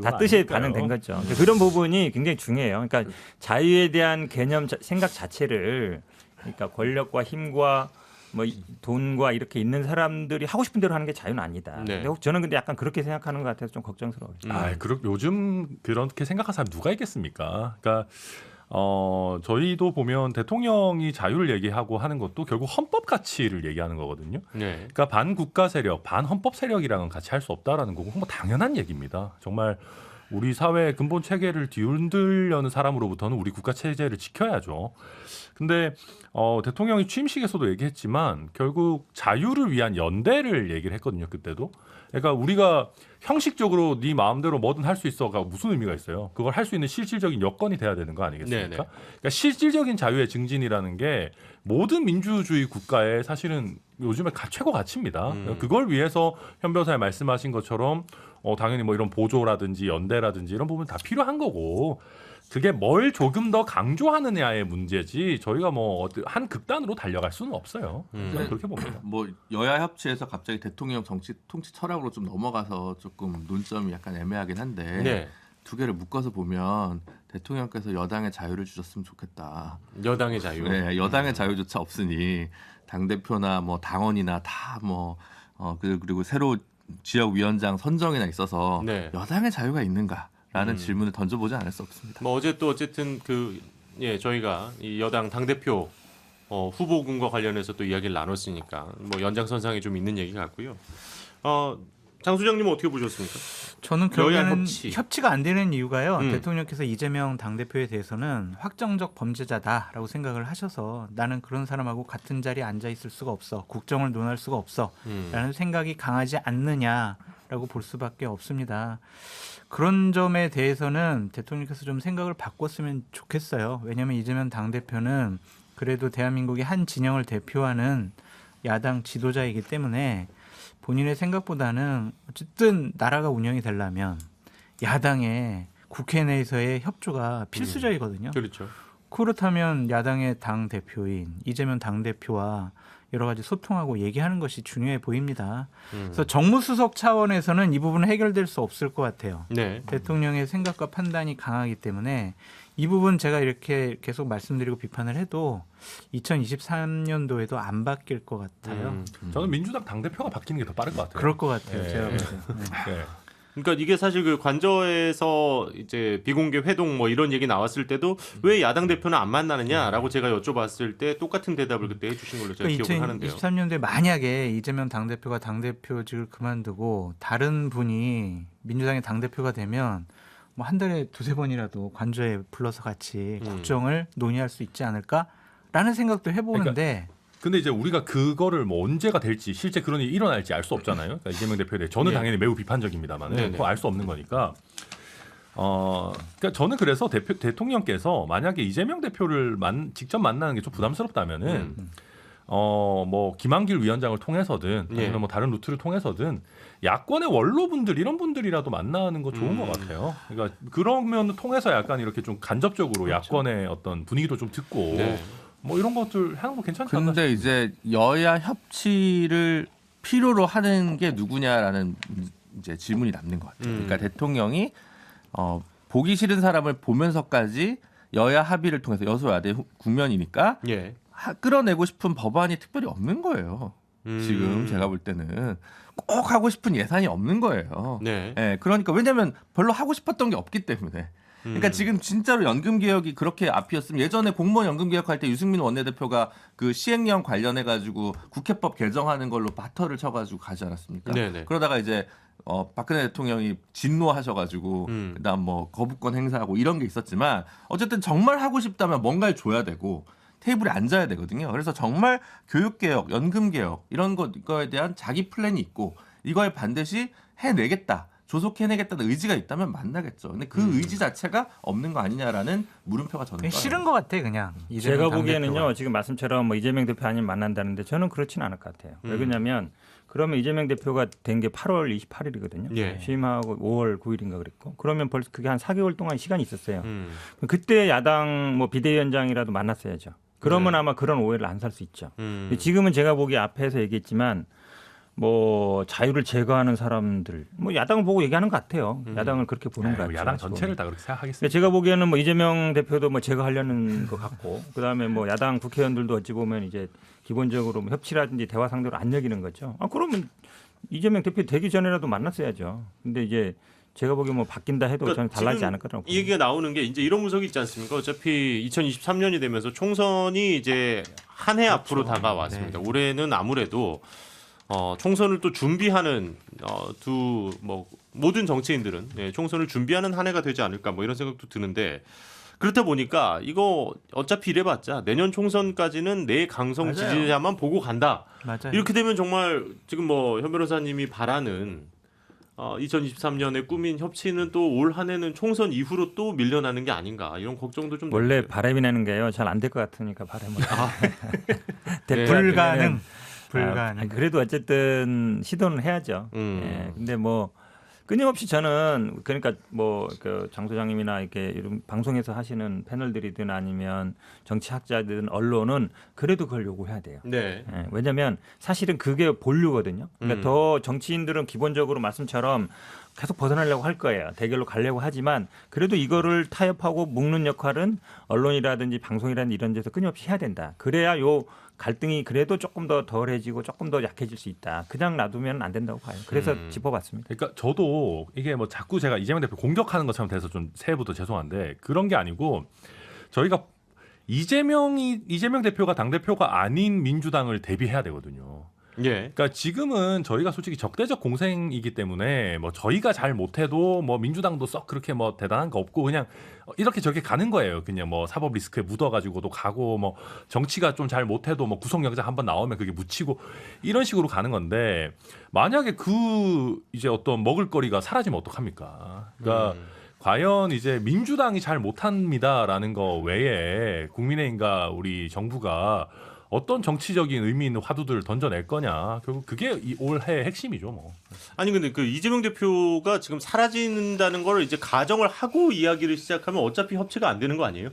다 뜻이 반영된 거죠. 그런 부분이 굉장히 중요해요. 그러니까 자유에 대한 개념 생각 자체를 그러니까 권력과 힘과 뭐 돈과 이렇게 있는 사람들이 하고 싶은 대로 하는 게 자유는 아니다. 저는 근데 약간 그렇게 생각하는 것 같아서 좀 걱정스러워요. 요즘 그렇게 생각하는 사람 누가 있겠습니까? 그러니까 저희도 보면 대통령이 자유를 얘기하고 하는 것도 결국 헌법 가치를 얘기하는 거거든요. 그러니까 반국가 세력, 반헌법 세력이랑은 같이 할 수 없다라는 거고 뭐 당연한 얘기입니다. 정말 우리 사회의 근본 체계를 뒤흔들려는 사람으로부터는 우리 국가 체제를 지켜야죠. 근데 대통령이 취임식에서도 얘기했지만 결국 자유를 위한 연대를 얘기를 했거든요. 그때도. 그러니까 우리가 형식적으로 네 마음대로 뭐든 할 수 있어가 무슨 의미가 있어요. 그걸 할 수 있는 실질적인 여건이 돼야 되는 거 아니겠습니까? 그러니까 실질적인 자유의 증진이라는 게 모든 민주주의 국가의 사실은 요즘에 최고 가치입니다. 그걸 위해서 현 변호사님 말씀하신 것처럼 당연히 뭐 이런 보조라든지 연대라든지 이런 부분 다 필요한 거고 그게 뭘 조금 더 강조하느냐의 문제지 저희가 뭐 한 극단으로 달려갈 수는 없어요. 저는 그렇게 봅니다. 뭐 여야 협치에서 갑자기 대통령 정치 통치 철학으로 좀 넘어가서 조금 논점이 약간 애매하긴 한데 두 개를 묶어서 보면 대통령께서 여당의 자유를 주셨으면 좋겠다. 여당의 자유. 네, 여당의 자유조차 없으니 당 대표나 뭐 당원이나 다 뭐 그리고 새로 지역위원장 선정이나 있어서 여당의 자유가 있는가? 라는 질문을 던져보지 않을 수 없습니다. 뭐 어쨌든 저희가 이 여당 당대표 후보군과 관련해서 또 이야기를 나눴으니까 뭐 연장선상에 좀 있는 얘기 같고요. 장 소장님은 어떻게 보셨습니까? 저는 결국에는 협치가 안 되는 이유가요. 대통령께서 이재명 당대표에 대해서는 확정적 범죄자다라고 생각을 하셔서 나는 그런 사람하고 같은 자리에 앉아 있을 수가 없어. 국정을 논할 수가 없어. 라는 생각이 강하지 않느냐라고 볼 수밖에 없습니다. 그런 점에 대해서는 대통령께서 좀 생각을 바꿨으면 좋겠어요. 왜냐하면 이재명 당대표는 그래도 대한민국의 한 진영을 대표하는 야당 지도자이기 때문에 본인의 생각보다는 어쨌든 나라가 운영이 되려면 야당의 국회 내에서의 협조가 필수적이거든요. 그렇죠. 그렇다면 야당의 당 대표인 이재명 당 대표와 여러 가지 소통하고 얘기하는 것이 중요해 보입니다. 그래서 정무수석 차원에서는 이 부분은 해결될 수 없을 것 같아요. 네. 대통령의 생각과 판단이 강하기 때문에 이 부분 제가 이렇게 계속 말씀드리고 비판을 해도 2023년도에도 안 바뀔 것 같아요. 저는 민주당 당 대표가 바뀌는 게 더 빠를 것 같아요. 그럴 것 같아요. 네. 제가 볼 때. 네. 네. 그러니까 이게 사실 그 관저에서 이제 비공개 회동 뭐 이런 얘기 나왔을 때도 왜 야당 대표는 안 만나느냐라고 제가 여쭤봤을 때 똑같은 대답을 그때 해주신 걸로 제가 기억을 하는데요. 2023년도에 만약에 이재명 당대표가 당대표직을 그만두고 다른 분이 민주당의 당대표가 되면 뭐 한 달에 두세 번이라도 관저에 불러서 같이 국정을 논의할 수 있지 않을까라는 생각도 해보는데 근데 이제 우리가 그거를 뭐 언제가 될지 실제 그런 일이 일어날지 알 수 없잖아요. 그러니까 이재명 대표에 대해 저는 네. 당연히 매우 비판적입니다만 네네. 그거 알 수 없는 거니까. 그러니까 저는 그래서 대통령께서 만약에 이재명 대표를 직접 만나는 게 좀 부담스럽다면은 뭐 김한길 위원장을 통해서든 아니면 예. 뭐 다른 루트를 통해서든 야권의 원로분들 이런 분들이라도 만나는 거 좋은 것 같아요. 그러니까 그러면 통해서 약간 이렇게 좀 간접적으로 그렇죠. 야권의 어떤 분위기도 좀 듣고 네. 뭐 이런 것들 하는 거 괜찮지 않나? 근데 이제 여야 협치를 필요로 하는 게 누구냐라는 이제 질문이 남는 것 같아요. 그러니까 대통령이 보기 싫은 사람을 보면서까지 여야 합의를 통해서 여소야대 국면이니까 예. 끌어내고 싶은 법안이 특별히 없는 거예요. 지금 제가 볼 때는 꼭 하고 싶은 예산이 없는 거예요. 네. 예, 그러니까 왜냐하면 별로 하고 싶었던 게 없기 때문에. 그러니까 지금 진짜로 연금 개혁이 그렇게 앞이었으면 예전에 공무원 연금 개혁할 때 유승민 원내대표가 그 시행령 관련해 가지고 국회법 개정하는 걸로 바터를 쳐가지고 가지 않았습니까? 네네. 그러다가 이제 박근혜 대통령이 진노하셔가지고 그다음 뭐 거부권 행사하고 이런 게 있었지만 어쨌든 정말 하고 싶다면 뭔가를 줘야 되고 테이블에 앉아야 되거든요. 그래서 정말 교육개혁, 연금개혁 이런 거에 대한 자기 플랜이 있고 이걸 반드시 해내겠다. 조속해내겠다는 의지가 있다면 만나겠죠. 근데 그 의지 자체가 없는 거 아니냐라는 물음표가 저는 그냥 싫은 것 같아 그냥. 이재명 제가 당대표가. 보기에는요 지금 말씀처럼 뭐 이재명 대표 아니면 만난다는데 저는 그렇지는 않을 것 같아요. 왜 그러냐면 그러면 이재명 대표가 된 게 8월 28일이거든요. 예. 취임하고 5월 9일인가 그랬고 그러면 벌써 그게 한 4개월 동안 시간이 있었어요. 음. 그때 야당 뭐 비대위원장이라도 만났어야죠. 그러면 네. 아마 그런 오해를 안 살 수 있죠. 음. 근데 지금은 제가 보기에 앞에서 얘기했지만 뭐 자유를 제거하는 사람들 뭐 야당을 보고 얘기하는 것 같아요. 야당을 그렇게 보는 것 아이고, 같아요. 야당 전체를 다 그렇게 생각하겠습니다. 근데 제가 보기에는 뭐 이재명 대표도 뭐 제거하려는 것 같고 그다음에 뭐 야당 국회의원들도 어찌 보면 이제 기본적으로 뭐 협치라든지 대화 상대로 안 여기는 거죠. 그러면 이재명 대표 되기 전에라도 만났어야죠. 근데 이제 제가 보기에 뭐 바뀐다 해도 그러니까 저는 달라지지 지금 않을 거라고 이 얘기가 나오는 게 이제 이런 분석이 있지 않습니까? 어차피 2023년이 되면서 총선이 이제 한 해 앞으로 다가왔습니다. 올해는 아무래도 총선을 또 준비하는 모든 정치인들은 총선을 준비하는 한 해가 되지 않을까 뭐 이런 생각도 드는데 그렇다 보니까 이거 어차피 이래봤자 내년 총선까지는 내 강성 맞아요. 지지자만 보고 간다. 맞아요. 이렇게 되면 정말 지금 뭐 현 변호사님이 바라는 2023년에 꾸민 협치는 또 올 한 해는 총선 이후로 또 밀려나는 게 아닌가 이런 걱정도 좀 원래 되는데요. 바람이 나는 게요 잘 안 될 것 같으니까 바람을 네. 불가능. 그래도 어쨌든 시도는 해야죠. 예. 근데 뭐 끊임없이 저는 그러니까 뭐 그 장 소장님이나 이렇게 이런 방송에서 하시는 패널들이든 아니면 정치학자들은 언론은 그래도 그걸 요구해야 돼요. 네. 예, 왜냐하면 사실은 그게 본류거든요. 그러니까 더 정치인들은 기본적으로 말씀처럼 계속 벗어나려고 할 거예요. 대결로 가려고 하지만 그래도 이거를 타협하고 묶는 역할은 언론이라든지 방송이라든지 이런 데서 끊임없이 해야 된다. 그래야 요 갈등이 그래도 조금 더 덜해지고 조금 더 약해질 수 있다. 그냥 놔두면 안 된다고 봐요. 그래서 짚어봤습니다. 그러니까 저도 이게 뭐 자꾸 제가 이재명 대표 공격하는 것처럼 돼서 좀 새해부터 죄송한데 그런 게 아니고 저희가 이재명 대표가 당대표가 아닌 민주당을 대비해야 되거든요. 예. 그러니까 지금은 저희가 솔직히 적대적 공생이기 때문에 뭐 저희가 잘 못해도 뭐 민주당도 썩 그렇게 뭐 대단한 거 없고 그냥 이렇게 저렇게 가는 거예요. 그냥 뭐 사법 리스크에 묻어가지고도 가고 뭐 정치가 좀 잘 못해도 뭐 구속영장 한번 나오면 그게 묻히고 이런 식으로 가는 건데 만약에 그 이제 어떤 먹을거리가 사라지면 어떡합니까? 그러니까 과연 이제 민주당이 잘 못합니다라는 거 외에 국민의힘과 우리 정부가 어떤 정치적인 의미 있는 화두들을 던져낼 거냐. 결국 그게 이 올해의 핵심이죠, 뭐. 아니 근데 그 이재명 대표가 지금 사라진다는 걸 이제 가정을 하고 이야기를 시작하면 어차피 협치가 안 되는 거 아니에요?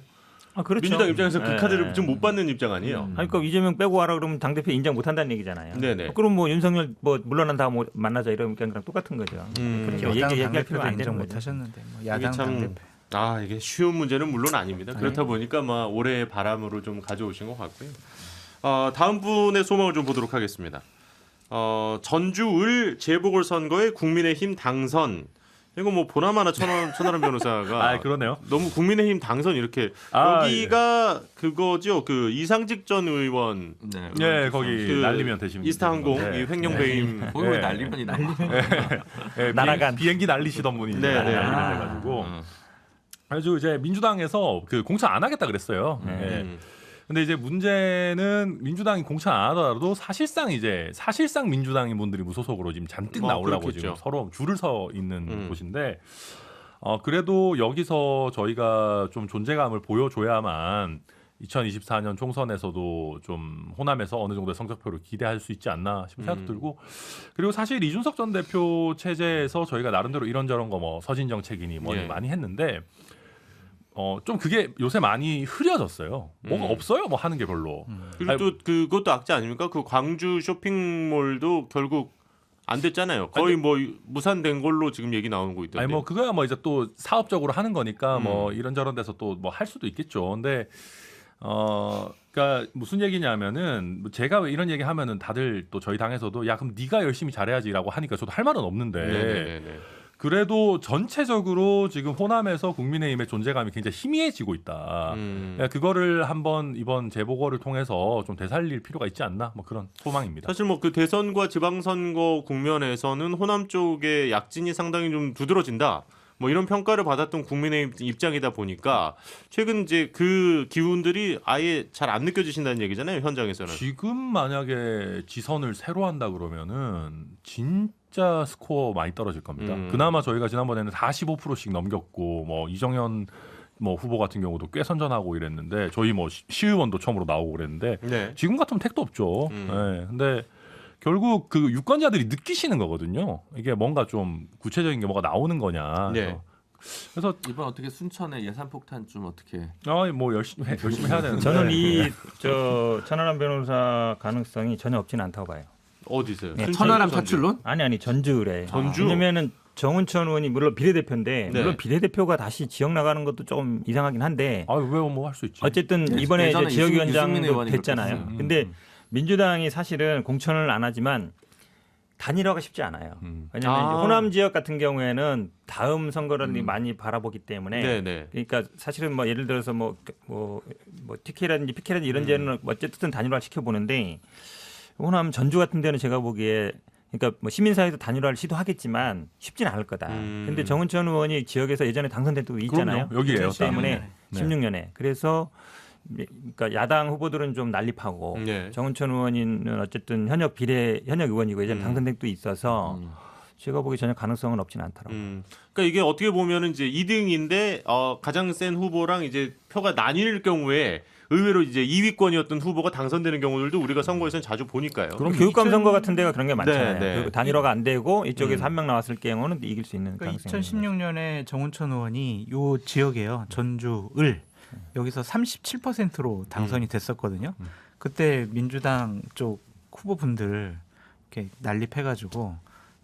아, 그렇죠. 민주당 입장에서 그 네. 카드를 좀 못 받는 입장 아니에요. 아니, 그러니까 이재명 빼고 와라 그러면 당대표 인정 못한다는 얘기잖아요. 네네. 그럼 뭐 윤석열 뭐 물러난다 뭐 만나자 이러면 그냥 똑같은 거죠. 그렇게 여당 얘기할 당대표도 필요가 안 되는 인정 거죠. 못하셨는데 뭐 이게 야당 참 당대표. 이게 쉬운 문제는 물론 아닙니다. 그렇다 보니까 막 올해의 바람으로 좀 가져오신 것 같고요. 다음 분의 소망을 좀 보도록 하겠습니다. 전주을 재보궐선거에 국민의힘 당선. 이거 뭐 보나마나 천하람 변호사가 아, 그러네요. 너무 국민의힘 당선 이렇게 여기가 그거죠. 그 이상직 전 의원 네. 예, 거기 그 날리면 되시면 이스타항공 되는 건데. 이 횡령배임 거기 왜 네. 날리면이 나와? 예, 날아간. 비행기 날리시던 분이 네, 네. 해가지고 아주 이제 민주당에서 그 공천 안 하겠다 그랬어요. 예. 근데 이제 문제는 민주당이 공천 안 하더라도 사실상 민주당인 분들이 무소속으로 지금 잔뜩 나오려고 그렇겠죠. 지금 서로 줄을 서 있는 곳인데 그래도 여기서 저희가 좀 존재감을 보여줘야만 2024년 총선에서도 좀 호남에서 어느 정도의 성적표를 기대할 수 있지 않나 싶은 생각도 들고 그리고 사실 이준석 전 대표 체제에서 저희가 나름대로 이런저런 거 뭐 서진 정책이니 뭐니 예. 많이 했는데 좀 그게 요새 많이 흐려졌어요. 뭐가 없어요. 뭐 하는 게 별로. 그리고 또 그것도 악재 아닙니까? 그 광주 쇼핑몰도 결국 안 됐잖아요. 거의 뭐 무산된 걸로 지금 얘기 나오고 있던데. 아니 뭐 그거야 뭐 이제 또 사업적으로 하는 거니까 뭐 이런저런 데서 또 뭐 할 수도 있겠죠. 근데 그러니까 무슨 얘기냐면은 뭐 제가 왜 이런 얘기 하면은 다들 또 저희 당에서도 야 그럼 네가 열심히 잘해야지라고 하니까 저도 할 말은 없는데 네네네. 그래도 전체적으로 지금 호남에서 국민의힘의 존재감이 굉장히 희미해지고 있다. 그러니까 그거를 한번 이번 재보궐을 통해서 좀 되살릴 필요가 있지 않나 뭐 그런 소망입니다. 사실 뭐 그 대선과 지방선거 국면에서는 호남 쪽의 약진이 상당히 좀 두드러진다. 뭐 이런 평가를 받았던 국민의힘 입장이다 보니까 최근 이제 그 기운들이 아예 잘 안 느껴지신다는 얘기잖아요, 현장에서는. 지금 만약에 지선을 새로 한다 그러면은 진짜 스코어 많이 떨어질 겁니다. 그나마 저희가 지난번에는 45%씩 넘겼고 뭐 이정현 뭐 후보 같은 경우도 꽤 선전하고 이랬는데 저희 뭐 시의원도 처음으로 나오고 그랬는데 네. 지금 같으면 택도 없죠. 네, 근데 결국 그 유권자들이 느끼시는 거거든요. 이게 뭔가 좀 구체적인 게 뭐가 나오는 거냐. 네. 그래서 이번 어떻게 순천에 예산폭탄 좀 어떻게? 뭐 열심히 해야 되는데 저는 이 천하람 변호사 가능성이 전혀 없지는 않다고 봐요. 어디서요? 네, 천하람 사출론? 아니 전주래. 전주? 왜냐면은 정은천 의원이 물론 비례대표인데 네. 물론 비례대표가 다시 지역 나가는 것도 좀 이상하긴 한데 왜뭐 할 수 있지. 어쨌든 이번에 이제 예전에 유승민 지역위원장도 의원이 됐잖아요. 그렇게 근데 민주당이 사실은 공천을 안 하지만 단일화가 쉽지 않아요. 왜냐하면 이제 호남 지역 같은 경우에는 다음 선거를 많이 바라보기 때문에 네네. 그러니까 사실은 뭐 예를 들어서 뭐 TK라든지 PK라든지 이런 데는 어쨌든 단일화 시켜보는데 호남 전주 같은 데는 제가 보기에 그러니까 뭐 시민사회에서 단일화를 시도하겠지만 쉽지는 않을 거다. 근데 정은천 의원이 지역에서 예전에 당선된 적도 있잖아요. 그럼요. 여기에요. 그렇기 때문에 네. 16년에 그래서 그러니까 야당 후보들은 좀 난립하고 네. 정은천 의원은 어쨌든 현역 의원이고 예전에 당선된 적도 있어서 제가 보기 전혀 가능성은 없지는 않더라고요. 그러니까 이게 어떻게 보면은 이제 2등인데 가장 센 후보랑 이제 표가 나뉠 경우에 의외로 이제 2위권이었던 후보가 당선되는 경우들도 우리가 선거에서는 자주 보니까요. 그럼 교육감 선거 같은 데가 그런 게 많잖아요. 네, 네. 그 단일화가 안 되고 이쪽에서 한 명 나왔을 경우는 이길 수 있는 그러니까 가능성이 있는 거죠. 2016년에 정운천 의원이 요 지역에요. 전주을 여기서 37%로 당선이 됐었거든요. 그때 민주당 쪽 후보분들 이렇게 난립해가지고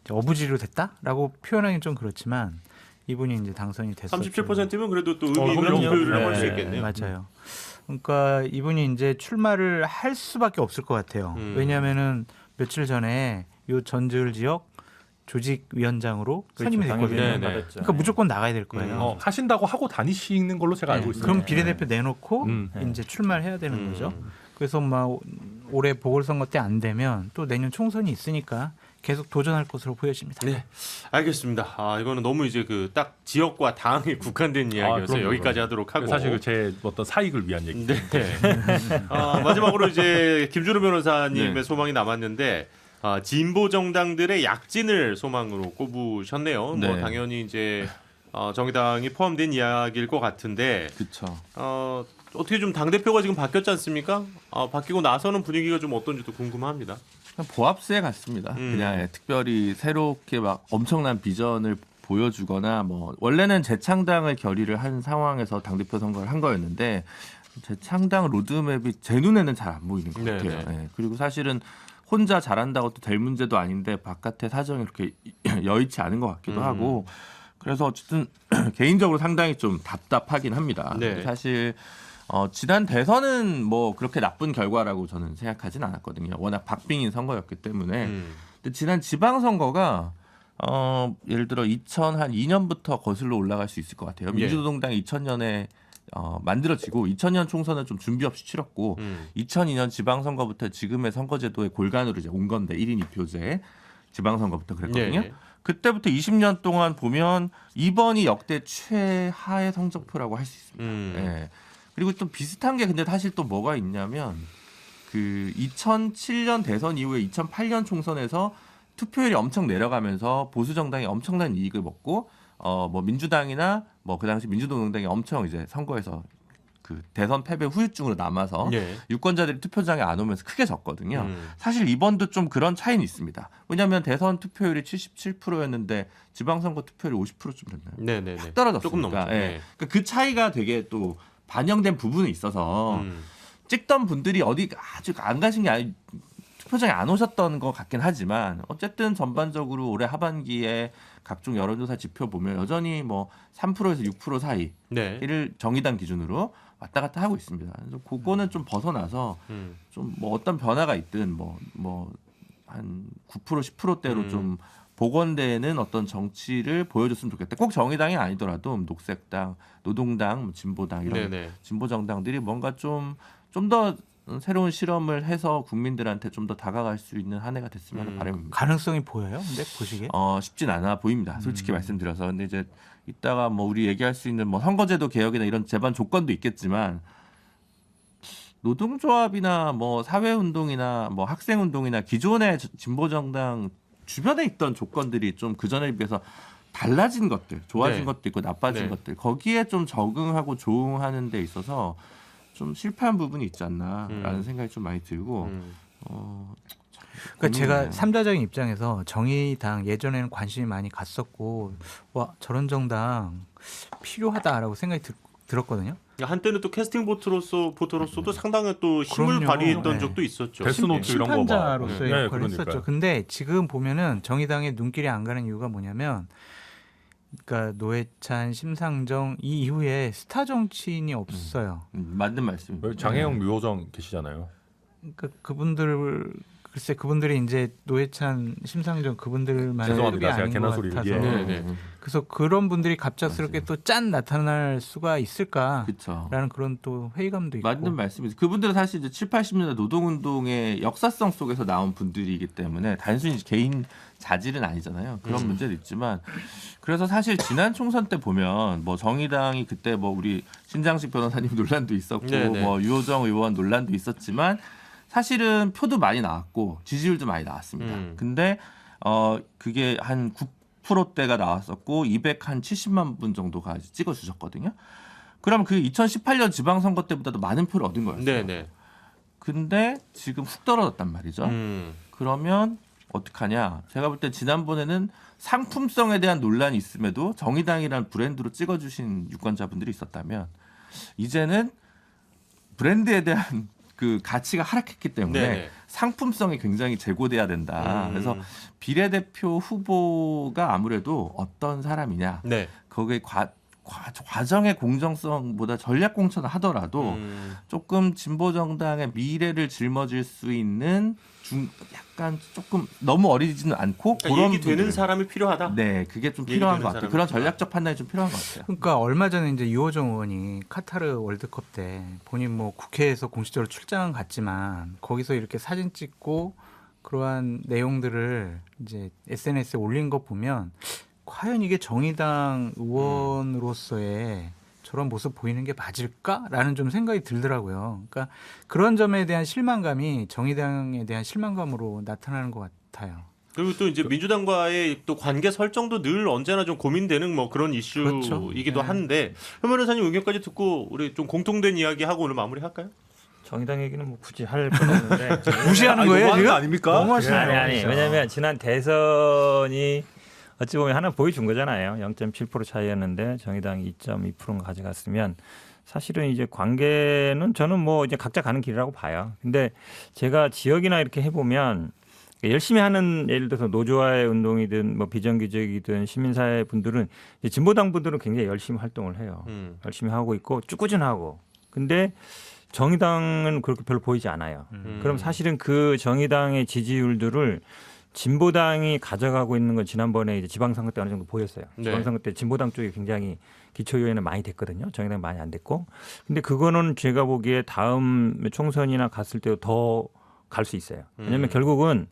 이제 어부지로 됐다라고 표현하기는 좀 그렇지만 이분이 이제 당선이 됐었죠. 37%면 그래도 또 의미 있는 그럼요. 투표율이라고 할 수 네. 있겠네요. 맞아요. 그러니까 이분이 이제 출마를 할 수밖에 없을 것 같아요. 왜냐하면은 며칠 전에 요 전주을 지역 조직위원장으로 선임이 됐거든요. 네, 네. 받았죠. 그러니까 무조건 나가야 될 거예요. 하신다고 하고 다니시는 걸로 제가 알고 있습니다. 그럼 비례대표 내놓고 네. 이제 출마를 해야 되는 거죠. 그래서 막 올해 보궐선거 때 안 되면 또 내년 총선이 있으니까 계속 도전할 것으로 보여집니다. 네, 알겠습니다. 이거는 너무 이제 그 딱 지역과 당에 국한된 이야기여서 그럼요, 여기까지 그럼요. 하도록 하고. 사실 제 어떤 사익을 위한 얘기. 네. 마지막으로 이제 김준우 변호사님의 네. 소망이 남았는데 진보 정당들의 약진을 소망으로 꼽으셨네요. 뭐 네. 당연히 이제 정의당이 포함된 이야기일 것 같은데 그렇죠. 어떻게 좀 당 대표가 지금 바뀌었지 않습니까? 바뀌고 나서는 분위기가 좀 어떤지도 궁금합니다. 보합세 같습니다. 그냥 특별히 새롭게 막 엄청난 비전을 보여주거나 뭐 원래는 재창당을 결의를 한 상황에서 당대표 선거를 한 거였는데 재창당 로드맵이 제 눈에는 잘 안 보이는 것 같아요. 네네. 예. 그리고 사실은 혼자 잘한다고 또 될 문제도 아닌데 바깥의 사정이 그렇게 여의치 않은 것 같기도 하고 그래서 어쨌든 개인적으로 상당히 좀 답답하긴 합니다. 네. 사실 지난 대선은 뭐 그렇게 나쁜 결과라고 저는 생각하진 않았거든요. 워낙 박빙인 선거였기 때문에. 근데 지난 지방선거가 예를 들어 2002년부터 거슬러 올라갈 수 있을 것 같아요. 예. 민주노동당이 2000년에 만들어지고 2000년 총선은 좀 준비 없이 치렀고 2002년 지방선거부터 지금의 선거제도의 골간으로 이제 온 건데 1인 2표제 지방선거부터 그랬거든요. 예. 그때부터 20년 동안 보면 2번이 역대 최하의 성적표라고 할 수 있습니다. 예. 그리고 좀 비슷한 게 근데 사실 또 뭐가 있냐면 그 2007년 대선 이후에 2008년 총선에서 투표율이 엄청 내려가면서 보수 정당이 엄청난 이익을 먹고 뭐 민주당이나 뭐 그 당시 민주노동당이 엄청 이제 선거에서 그 대선 패배 후유증으로 남아서 예. 유권자들이 투표장에 안 오면서 크게 졌거든요. 사실 이번도 좀 그런 차이는 있습니다. 왜냐하면 대선 투표율이 77%였는데 지방선거 투표율이 50%좀 됐나요? 네네네. 확 떨어졌으니까. 조금 넘죠. 예. 네. 그러니까 그 차이가 되게 또 반영된 부분이 있어서 찍던 분들이 어디 아주 안 가신 게 아니 투표장에 안 오셨던 것 같긴 하지만 어쨌든 전반적으로 올해 하반기에 각종 여론조사 지표 보면 여전히 뭐 3%에서 6% 사이를 네. 정의당 기준으로 왔다 갔다 하고 있습니다. 그래서 그거는 좀 벗어나서 좀 뭐 어떤 변화가 있든 뭐 한 9% 10%대로 좀 복원되는 어떤 정치를 보여줬으면 좋겠다. 꼭 정의당이 아니더라도 녹색당, 노동당, 뭐 진보당 이런 네네. 진보 정당들이 뭔가 좀 더 새로운 실험을 해서 국민들한테 좀 더 다가갈 수 있는 한 해가 됐으면 하는 바람입니다. 가능성이 보여요? 근데 보시기에? 쉽진 않아 보입니다. 솔직히 말씀드려서. 근데 이제 이따가 뭐 우리 얘기할 수 있는 뭐 선거제도 개혁이나 이런 제반 조건도 있겠지만 노동조합이나 뭐 사회운동이나 뭐 학생운동이나 기존의 진보정당 주변에 있던 조건들이 좀 그전에 비해서 달라진 것들, 좋아진 네. 것도 있고 나빠진 네. 것들 거기에 좀 적응하고 조응하는 데 있어서 좀 실패한 부분이 있지 않나라는 생각이 좀 많이 들고 그러니까 제가 고민이네요. 삼자적인 입장에서 정의당 예전에는 관심이 많이 갔었고 와 저런 정당 필요하다라고 생각이 들었거든요. 한때는 또 캐스팅 보트로서도 상당히 또 힘을 그럼요. 발휘했던 네. 적도 있었죠. 데스노트 이런 거 봐. 심판자로서의 네, 역할을 그러니까요. 했었죠. 근데 지금 보면은 정의당의 눈길이 안 가는 이유가 뭐냐면 그러니까 노회찬, 심상정 이 이후에 스타 정치인이 없어요. 맞는 말씀입니다. 장혜영, 류호정 계시잖아요. 그러니까 그분들이 이제 노회찬, 심상정 그분들만 죄송합니다. 제가 아닌 괜한 것 소리를. 같아서 예. 네네. 그래서 그런 분들이 갑작스럽게 또 짠 나타날 수가 있을까라는 그렇죠. 그런 또 회의감도 있고. 맞는 말씀이죠. 그분들은 사실 이제 7, 80년대 노동운동의 역사성 속에서 나온 분들이기 때문에 단순히 개인 자질은 아니잖아요. 그런 문제도 있지만 그래서 사실 지난 총선 때 보면 뭐 정의당이 그때 뭐 우리 신장식 변호사님 논란도 있었고 네네. 뭐 유호정 의원 논란도 있었지만 사실은 표도 많이 나왔고 지지율도 많이 나왔습니다. 근데 그게 한 9%대가 나왔었고 270만 분 정도가 찍어 주셨거든요. 그럼 그 2018년 지방선거 때보다도 많은 표를 얻은 거였어요. 네네. 근데 지금 훅 떨어졌단 말이죠. 그러면 어떡하냐? 제가 볼 때 지난번에는 상품성에 대한 논란이 있음에도 정의당이라는 브랜드로 찍어주신 유권자분들이 있었다면 이제는 브랜드에 대한 그 가치가 하락했기 때문에 네네. 상품성이 굉장히 제고돼야 된다. 그래서 비례대표 후보가 아무래도 어떤 사람이냐, 네. 거기에 과정의 공정성보다 전략 공천을 하더라도 조금 진보 정당의 미래를 짊어질 수 있는 약간 조금 너무 어리지는 않고 그러니까 그런 얘기 되는 분들. 사람이 필요하다. 네, 그게 좀 얘기 필요한 되는 것 같아요. 사람이 그런 필요하다. 전략적 판단이 좀 필요한 것 같아요. 그러니까 얼마 전에 이제 유호정 의원이 카타르 월드컵 때 본인 뭐 국회에서 공식적으로 출장은 갔지만 거기서 이렇게 사진 찍고 그러한 내용들을 이제 SNS에 올린 거 보면 과연 이게 정의당 의원으로서의 저런 모습 보이는 게 맞을까라는 좀 생각이 들더라고요. 그러니까 그런 점에 대한 실망감이 정의당에 대한 실망감으로 나타나는 것 같아요. 그리고 또 이제 민주당과의 또 관계 설정도 늘 언제나 좀 고민되는 뭐 그런 이슈이기도 그렇죠. 네. 한데 현 변호사님 의견까지 듣고 우리 좀 공통된 이야기 하고 오늘 마무리할까요? 정의당 얘기는 뭐 굳이 할 건 없는데 무시하는 거예요 너무하는 지금? 거 아닙니까? 너무하시네요. 아니 왜냐하면 지난 대선이 어찌 보면 하나 보여준 거잖아요. 0.7% 차이였는데 정의당이 2.2%가 가져갔으면 사실은 이제 관계는 저는 뭐 이제 각자 가는 길이라고 봐요. 근데 제가 지역이나 이렇게 해보면 열심히 하는 예를 들어서 노조와의 운동이든 뭐 비정규직이든 시민사회 분들은 이제 진보당 분들은 굉장히 열심히 활동을 해요. 열심히 하고 있고 쭉 꾸준하고. 근데 정의당은 그렇게 별로 보이지 않아요. 그럼 사실은 그 정의당의 지지율들을 진보당이 가져가고 있는 건 지난번에 이제 지방선거 때 어느 정도 보였어요. 네. 지방선거 때 진보당 쪽이 굉장히 기초의회는 많이 됐거든요. 정의당 많이 안 됐고. 근데 그거는 제가 보기에 다음 총선이나 갔을 때도 더 갈 수 있어요. 왜냐하면 결국은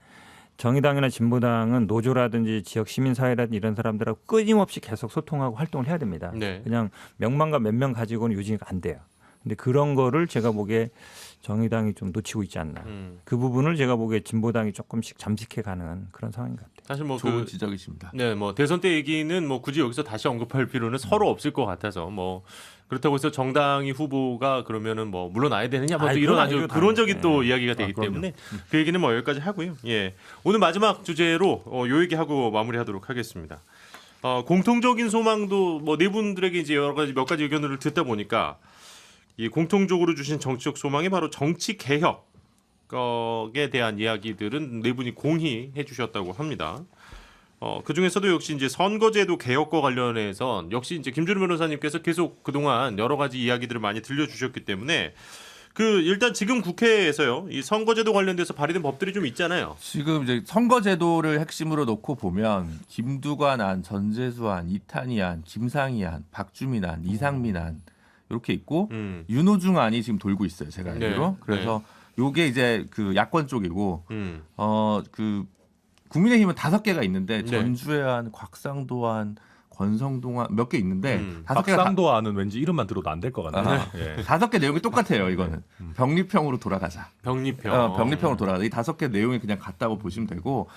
정의당이나 진보당은 노조라든지 지역 시민사회라든지 이런 사람들하고 끊임없이 계속 소통하고 활동을 해야 됩니다. 네. 그냥 명망과 몇 명 가지고는 유지가 안 돼요. 근데 그런 거를 제가 보기에 정의당이 좀 놓치고 있지 않나. 그 부분을 제가 보기에 진보당이 조금씩 잠식해가는 그런 상황인 것 같아요. 사실 뭐 좋은 지적이십니다. 네, 뭐 대선 때 얘기는 뭐 굳이 여기서 다시 언급할 필요는 서로 없을 것 같아서 뭐 그렇다고 해서 정당이 후보가 그러면은 뭐 물러나야 되느냐 뭐 또 아이, 이런 그건 아주 아니죠, 근원적인 당연히. 또 네. 이야기가 되기 그럼요. 때문에 그 얘기는 뭐 여기까지 하고요. 예, 오늘 마지막 주제로 요 얘기하고 마무리하도록 하겠습니다. 공통적인 소망도 뭐 네 분들에게 이제 여러 가지 몇 가지 의견을 듣다 보니까 이 공통적으로 주신 정치적 소망이 바로 정치 개혁에 대한 이야기들은 네 분이 공히해 주셨다고 합니다. 그 중에서도 역시 이제 선거제도 개혁과 관련해서 역시 이제 김준우 변호사님께서 계속 그동안 여러 가지 이야기들을 많이 들려주셨기 때문에 그 일단 지금 국회에서요 이 선거제도 관련돼서 발의된 법들이 좀 있잖아요. 지금 이제 선거제도를 핵심으로 놓고 보면 김두관 안, 전재수 안, 이탄희 안, 김상희 안, 박주민 안, 이상민 안 이렇게 있고 윤호중 안이 지금 돌고 있어요. 제가 알기로. 네. 그래서 요게 이제 그 야권 쪽이고 그 국민의힘은 5개가 있는데 네. 전주회 안, 곽상도 안, 권성동 안 몇 개 있는데 5개가 다 박상도와는 왠지 이름만 들어도 안 될 것 같네요. 예. 5개 내용이 똑같아요. 이거는 병립형으로 돌아가자. 병립형. 병립형으로 돌아가자. 이 5개 내용이 그냥 같다고 보시면 되고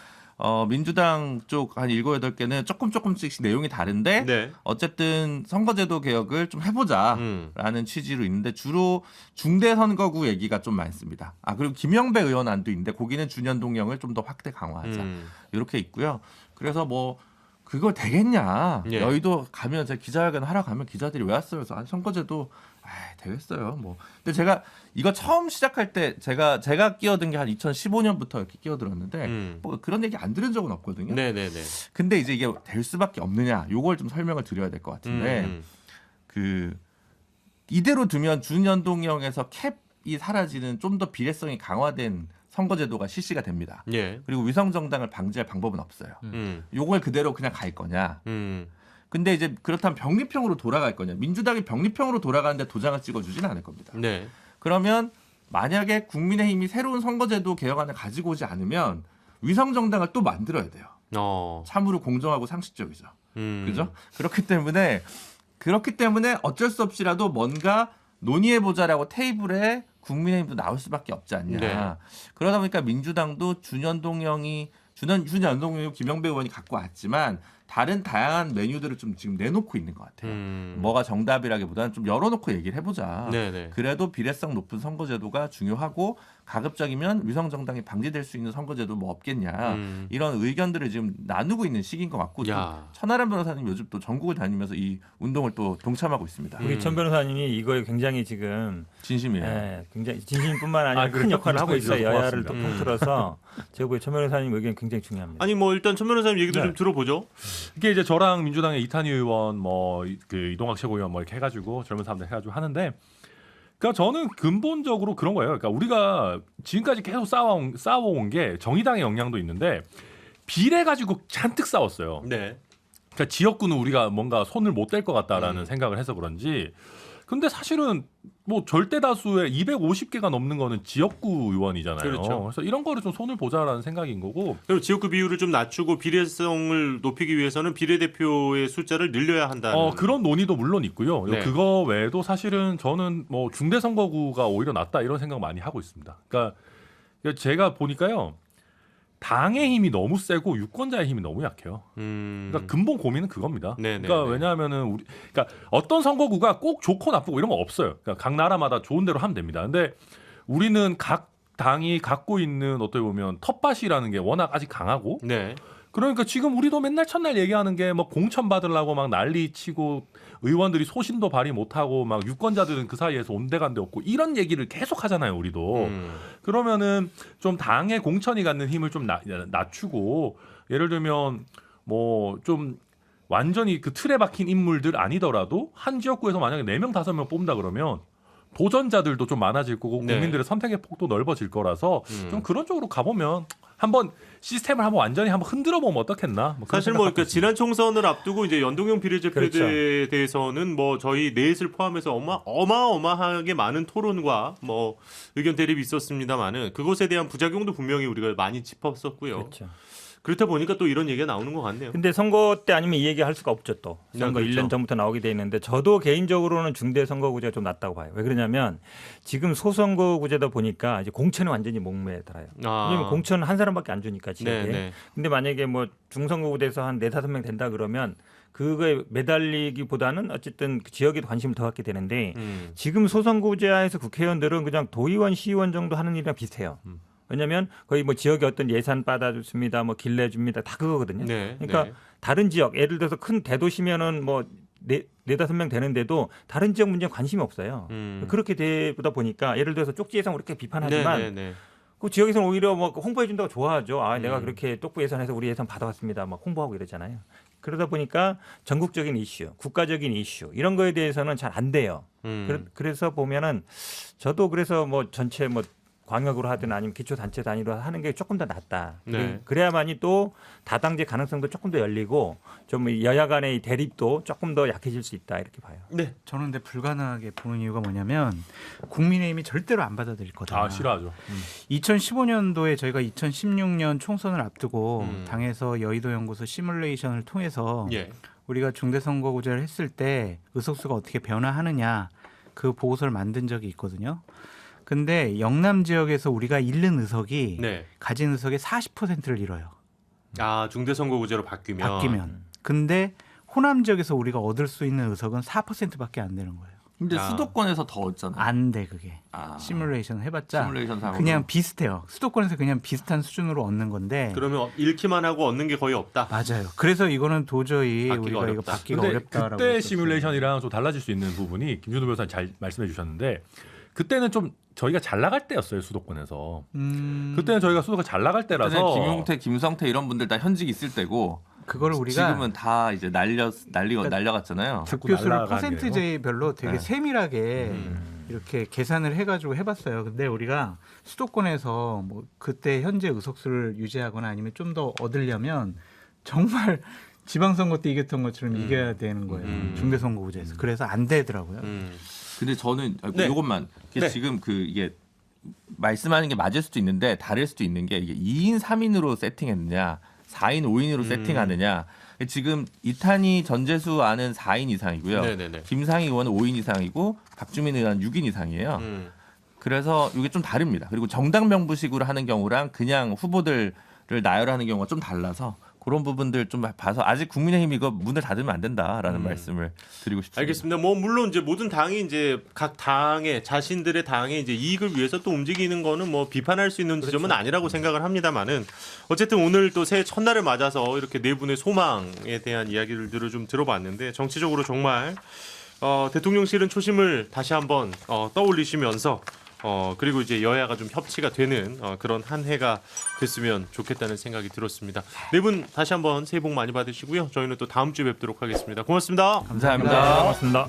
민주당 쪽 한 7, 8개는 조금씩 내용이 다른데 네. 어쨌든 선거제도 개혁을 좀 해보자라는 취지로 있는데 주로 중대선거구 얘기가 좀 많습니다. 그리고 김영배 의원 안도 있는데 거기는 준연동형을 좀 더 확대 강화하자 이렇게 있고요. 그래서 뭐 그거 되겠냐? 예. 여의도 가면 제가 기자회견 하러 가면 기자들이 왜 왔어요? 그래서 선거제도 되겠어요. 뭐 근데 제가 이거 처음 시작할 때 제가 끼어든 게 한 2015년부터 이렇게 끼어들었는데 뭐 그런 얘기 안 들은 적은 없거든요. 네네네. 근데 이제 이게 될 수밖에 없느냐? 요걸 좀 설명을 드려야 될 것 같은데 그 이대로 두면 준연동형에서 캡이 사라지는 좀 더 비례성이 강화된 선거제도가 실시가 됩니다. 예. 그리고 위성정당을 방지할 방법은 없어요. 요걸 그대로 그냥 갈 거냐? 근데 이제 그렇다면 병립형으로 돌아갈 거냐? 민주당이 병립형으로 돌아가는데 도장을 찍어주지는 않을 겁니다. 네. 그러면 만약에 국민의힘이 새로운 선거제도 개혁안을 가지고 오지 않으면 위성정당을 또 만들어야 돼요. 참으로 공정하고 상식적이죠. 그죠? 그렇기 때문에 어쩔 수 없이라도 뭔가 논의해보자라고 테이블에 국민의힘도 나올 수밖에 없지 않냐. 네. 그러다 보니까 민주당도 준연동형이 김영배 의원이 갖고 왔지만 다른 다양한 메뉴들을 좀 지금 내놓고 있는 것 같아요. 뭐가 정답이라기보다는 좀 열어놓고 얘기를 해보자. 네네. 그래도 비례성 높은 선거제도가 중요하고 가급적이면 위성정당이 방지될 수 있는 선거제도 뭐 없겠냐. 이런 의견들을 지금 나누고 있는 시기인 것 같고 야. 천하람 변호사님 요즘 또 전국을 다니면서 이 운동을 또 동참하고 있습니다. 우리 천 변호사님이 이거에 굉장히 지금 진심이에요. 굉장히 진심뿐만 아니라 큰 그래요? 역할을 하고 있어요. 고맙습니다. 여야를 또 통틀어서 제가 보기에 천 변호사님 의견이 굉장히 중요합니다. 아니 뭐 일단 천 변호사님 얘기도 네. 좀 들어보죠. 이게 이제 저랑 민주당의 이탄희 의원 뭐 그 이동학 최고위원 뭐 이렇게 해가지고 젊은 사람들 해가지고 하는데, 그러니까 저는 근본적으로 그런 거예요. 그러니까 우리가 지금까지 계속 싸워온 게 정의당의 영향도 있는데 비례 가지고 잔뜩 싸웠어요. 네. 그러니까 지역구는 우리가 뭔가 손을 못 댈 것 같다라는 생각을 해서 그런지. 근데 사실은 뭐 절대 다수의 250개가 넘는 거는 지역구 의원이잖아요. 그렇죠. 그래서 이런 거를 좀 손을 보자라는 생각인 거고. 그리고 지역구 비율을 좀 낮추고 비례성을 높이기 위해서는 비례대표의 숫자를 늘려야 한다는. 그런 논의도 물론 있고요. 네. 그거 외에도 사실은 저는 뭐 중대선거구가 오히려 낫다 이런 생각 많이 하고 있습니다. 그러니까 제가 보니까요. 당의 힘이 너무 세고 유권자의 힘이 너무 약해요. 그러니까 근본 고민은 그겁니다. 네네네. 그러니까 왜냐하면은 그러니까 어떤 선거구가 꼭 좋고 나쁘고 이런 거 없어요. 그러니까 각 나라마다 좋은 대로 하면 됩니다. 근데 우리는 각 당이 갖고 있는 어떻게 보면 텃밭이라는 게 워낙 아직 강하고 네. 그러니까 지금 우리도 맨날 첫날 얘기하는 게 뭐 공천 받으려고 막 난리 치고 의원들이 소신도 발휘 못하고 막 유권자들은 그 사이에서 온데간데 없고 이런 얘기를 계속 하잖아요, 우리도. 그러면은 좀 당의 공천이 갖는 힘을 좀 낮추고 예를 들면 뭐 좀 완전히 그 틀에 박힌 인물들 아니더라도 한 지역구에서 만약에 4명, 5명 뽑는다 그러면 도전자들도 좀 많아질 거고 네. 국민들의 선택의 폭도 넓어질 거라서 좀 그런 쪽으로 가보면 한번 시스템을 한번 완전히 한번 흔들어 보면 어떻겠나? 뭐 그런 사실 뭐 생각하고 그러니까 지난 총선을 앞두고 이제 연동형 비례대표에 그렇죠. 대해서는 뭐 저희 넷을 포함해서 어마어마하게 많은 토론과 뭐 의견 대립이 있었습니다만은 그것에 대한 부작용도 분명히 우리가 많이 짚었었고요. 그렇죠. 그렇다 보니까 또 이런 얘기가 나오는 것 같네요. 근데 선거 때 아니면 이 얘기 할 수가 없죠 또. 선거 네, 그렇죠. 1년 전부터 나오게 돼 있는데 저도 개인적으로는 중대 선거구제가 좀 낫다고 봐요. 왜 그러냐면 지금 소선거구제다 보니까 이제 공천이 완전히 목매달아요. 왜냐면 공천은 한 사람밖에 안 주니까 지역에. 네. 근데 만약에 뭐 중선거구제에서 한 4-5명 된다 그러면 그거에 매달리기보다는 어쨌든 그 지역에도 관심을 더 갖게 되는데 지금 소선거구제하에서 국회의원들은 그냥 도의원, 시의원 정도 하는 일이랑 비슷해요. 왜냐하면 거의 뭐 지역에 어떤 예산 받아줍니다, 뭐 길 내줍니다, 다 그거거든요. 네, 그러니까 네. 다른 지역, 예를 들어서 큰 대도시면은 뭐 4-5명 되는데도 다른 지역 문제에 관심이 없어요. 그렇게 되다 보니까 예를 들어서 쪽지 예산 이렇게 비판하지만 네. 그 지역에서는 오히려 뭐 홍보해 준다고 좋아하죠. 아, 내가 그렇게 똑부 예산에서 우리 예산 받아왔습니다. 막 홍보하고 이러잖아요. 그러다 보니까 전국적인 이슈, 국가적인 이슈 이런 거에 대해서는 잘 안 돼요. 그래서 보면은 저도 그래서 뭐 전체 뭐 광역으로 하든 아니면 기초단체 단위로 하는 게 조금 더 낫다. 네. 그래야만이 또 다당제 가능성도 조금 더 열리고 좀 여야 간의 대립도 조금 더 약해질 수 있다 이렇게 봐요. 네. 저는 근데 불가능하게 보는 이유가 뭐냐면 국민의힘이 절대로 안 받아들일 거다. 아 싫어하죠. 2015년도에 저희가 2016년 총선을 앞두고 음. 당에서 여의도 연구소 시뮬레이션을 통해서 예. 우리가 중대선거구제를 했을 때 의석수가 어떻게 변화하느냐 그 보고서를 만든 적이 있거든요. 근데 영남 지역에서 우리가 잃는 의석이 네. 가진 의석의 40%를 잃어요. 아 중대선거구제로 바뀌면. 근데 호남 지역에서 우리가 얻을 수 있는 의석은 4%밖에 안 되는 거예요. 근데 아. 수도권에서 더 얻잖아요. 안 돼 그게. 아. 시뮬레이션 해봤자 시뮬레이션 상으로. 그냥 비슷해요. 수도권에서 그냥 비슷한 수준으로 얻는 건데. 그러면 잃기만 하고 얻는 게 거의 없다. 맞아요. 그래서 이거는 도저히 바뀌기가 우리가 이거 어렵다. 바뀌기가 근데 어렵다라고. 그때 했었어요. 시뮬레이션이랑 좀 달라질 수 있는 부분이 김준호 변호사님 잘 말씀해 주셨는데 그때는 좀 저희가 잘 나갈 때였어요 수도권에서. 그때는 저희가 수도권 잘 나갈 그때는 때라서 김용태, 김성태 이런 분들 다 현직 있을 때고 그거를 우리가 지금은 다 이제 날려갔잖아요. 득표수를 날라가는 퍼센트제별로 되게 네. 세밀하게 이렇게 계산을 해가지고 해봤어요. 근데 우리가 수도권에서 뭐 그때 현재 의석수를 유지하거나 아니면 좀 더 얻으려면 정말 지방선거 때 이겼던 것처럼 이겨야 되는 거예요. 중대선거구제에서. 그래서 안 되더라고요. 근데 저는 네. 이것만 네. 지금 이게 말씀하는 게 맞을 수도 있는데 다를 수도 있는 게 이게 2인 3인으로 세팅했느냐 4인 5인으로 세팅하느냐 지금 이탄희 전재수 안은 4인 이상이고요. 네네네. 김상희 의원은 5인 이상이고 박주민 의원은 6인 이상이에요. 그래서 이게 좀 다릅니다. 그리고 정당 명부식으로 하는 경우랑 그냥 후보들을 나열하는 경우가 좀 달라서 그런 부분들 좀 봐서 아직 국민의힘 이거 문을 닫으면 안 된다라는 말씀을 드리고 싶습니다. 알겠습니다. 뭐 물론 이제 모든 당이 이제 각 당의 자신들의 당의 이제 이익을 위해서 또 움직이는 거는 뭐 비판할 수 있는 지점은 아니라고 생각을 합니다만은 어쨌든 오늘 또 새해 첫날을 맞아서 이렇게 네 분의 소망에 대한 이야기들을 좀 들어봤는데 정치적으로 정말 대통령실은 초심을 다시 한번 떠올리시면서 그리고 이제 여야가 좀 협치가 되는 그런 한 해가 됐으면 좋겠다는 생각이 들었습니다. 네 분 다시 한번 새해 복 많이 받으시고요. 저희는 또 다음 주에 뵙도록 하겠습니다. 고맙습니다. 감사합니다. 고맙습니다.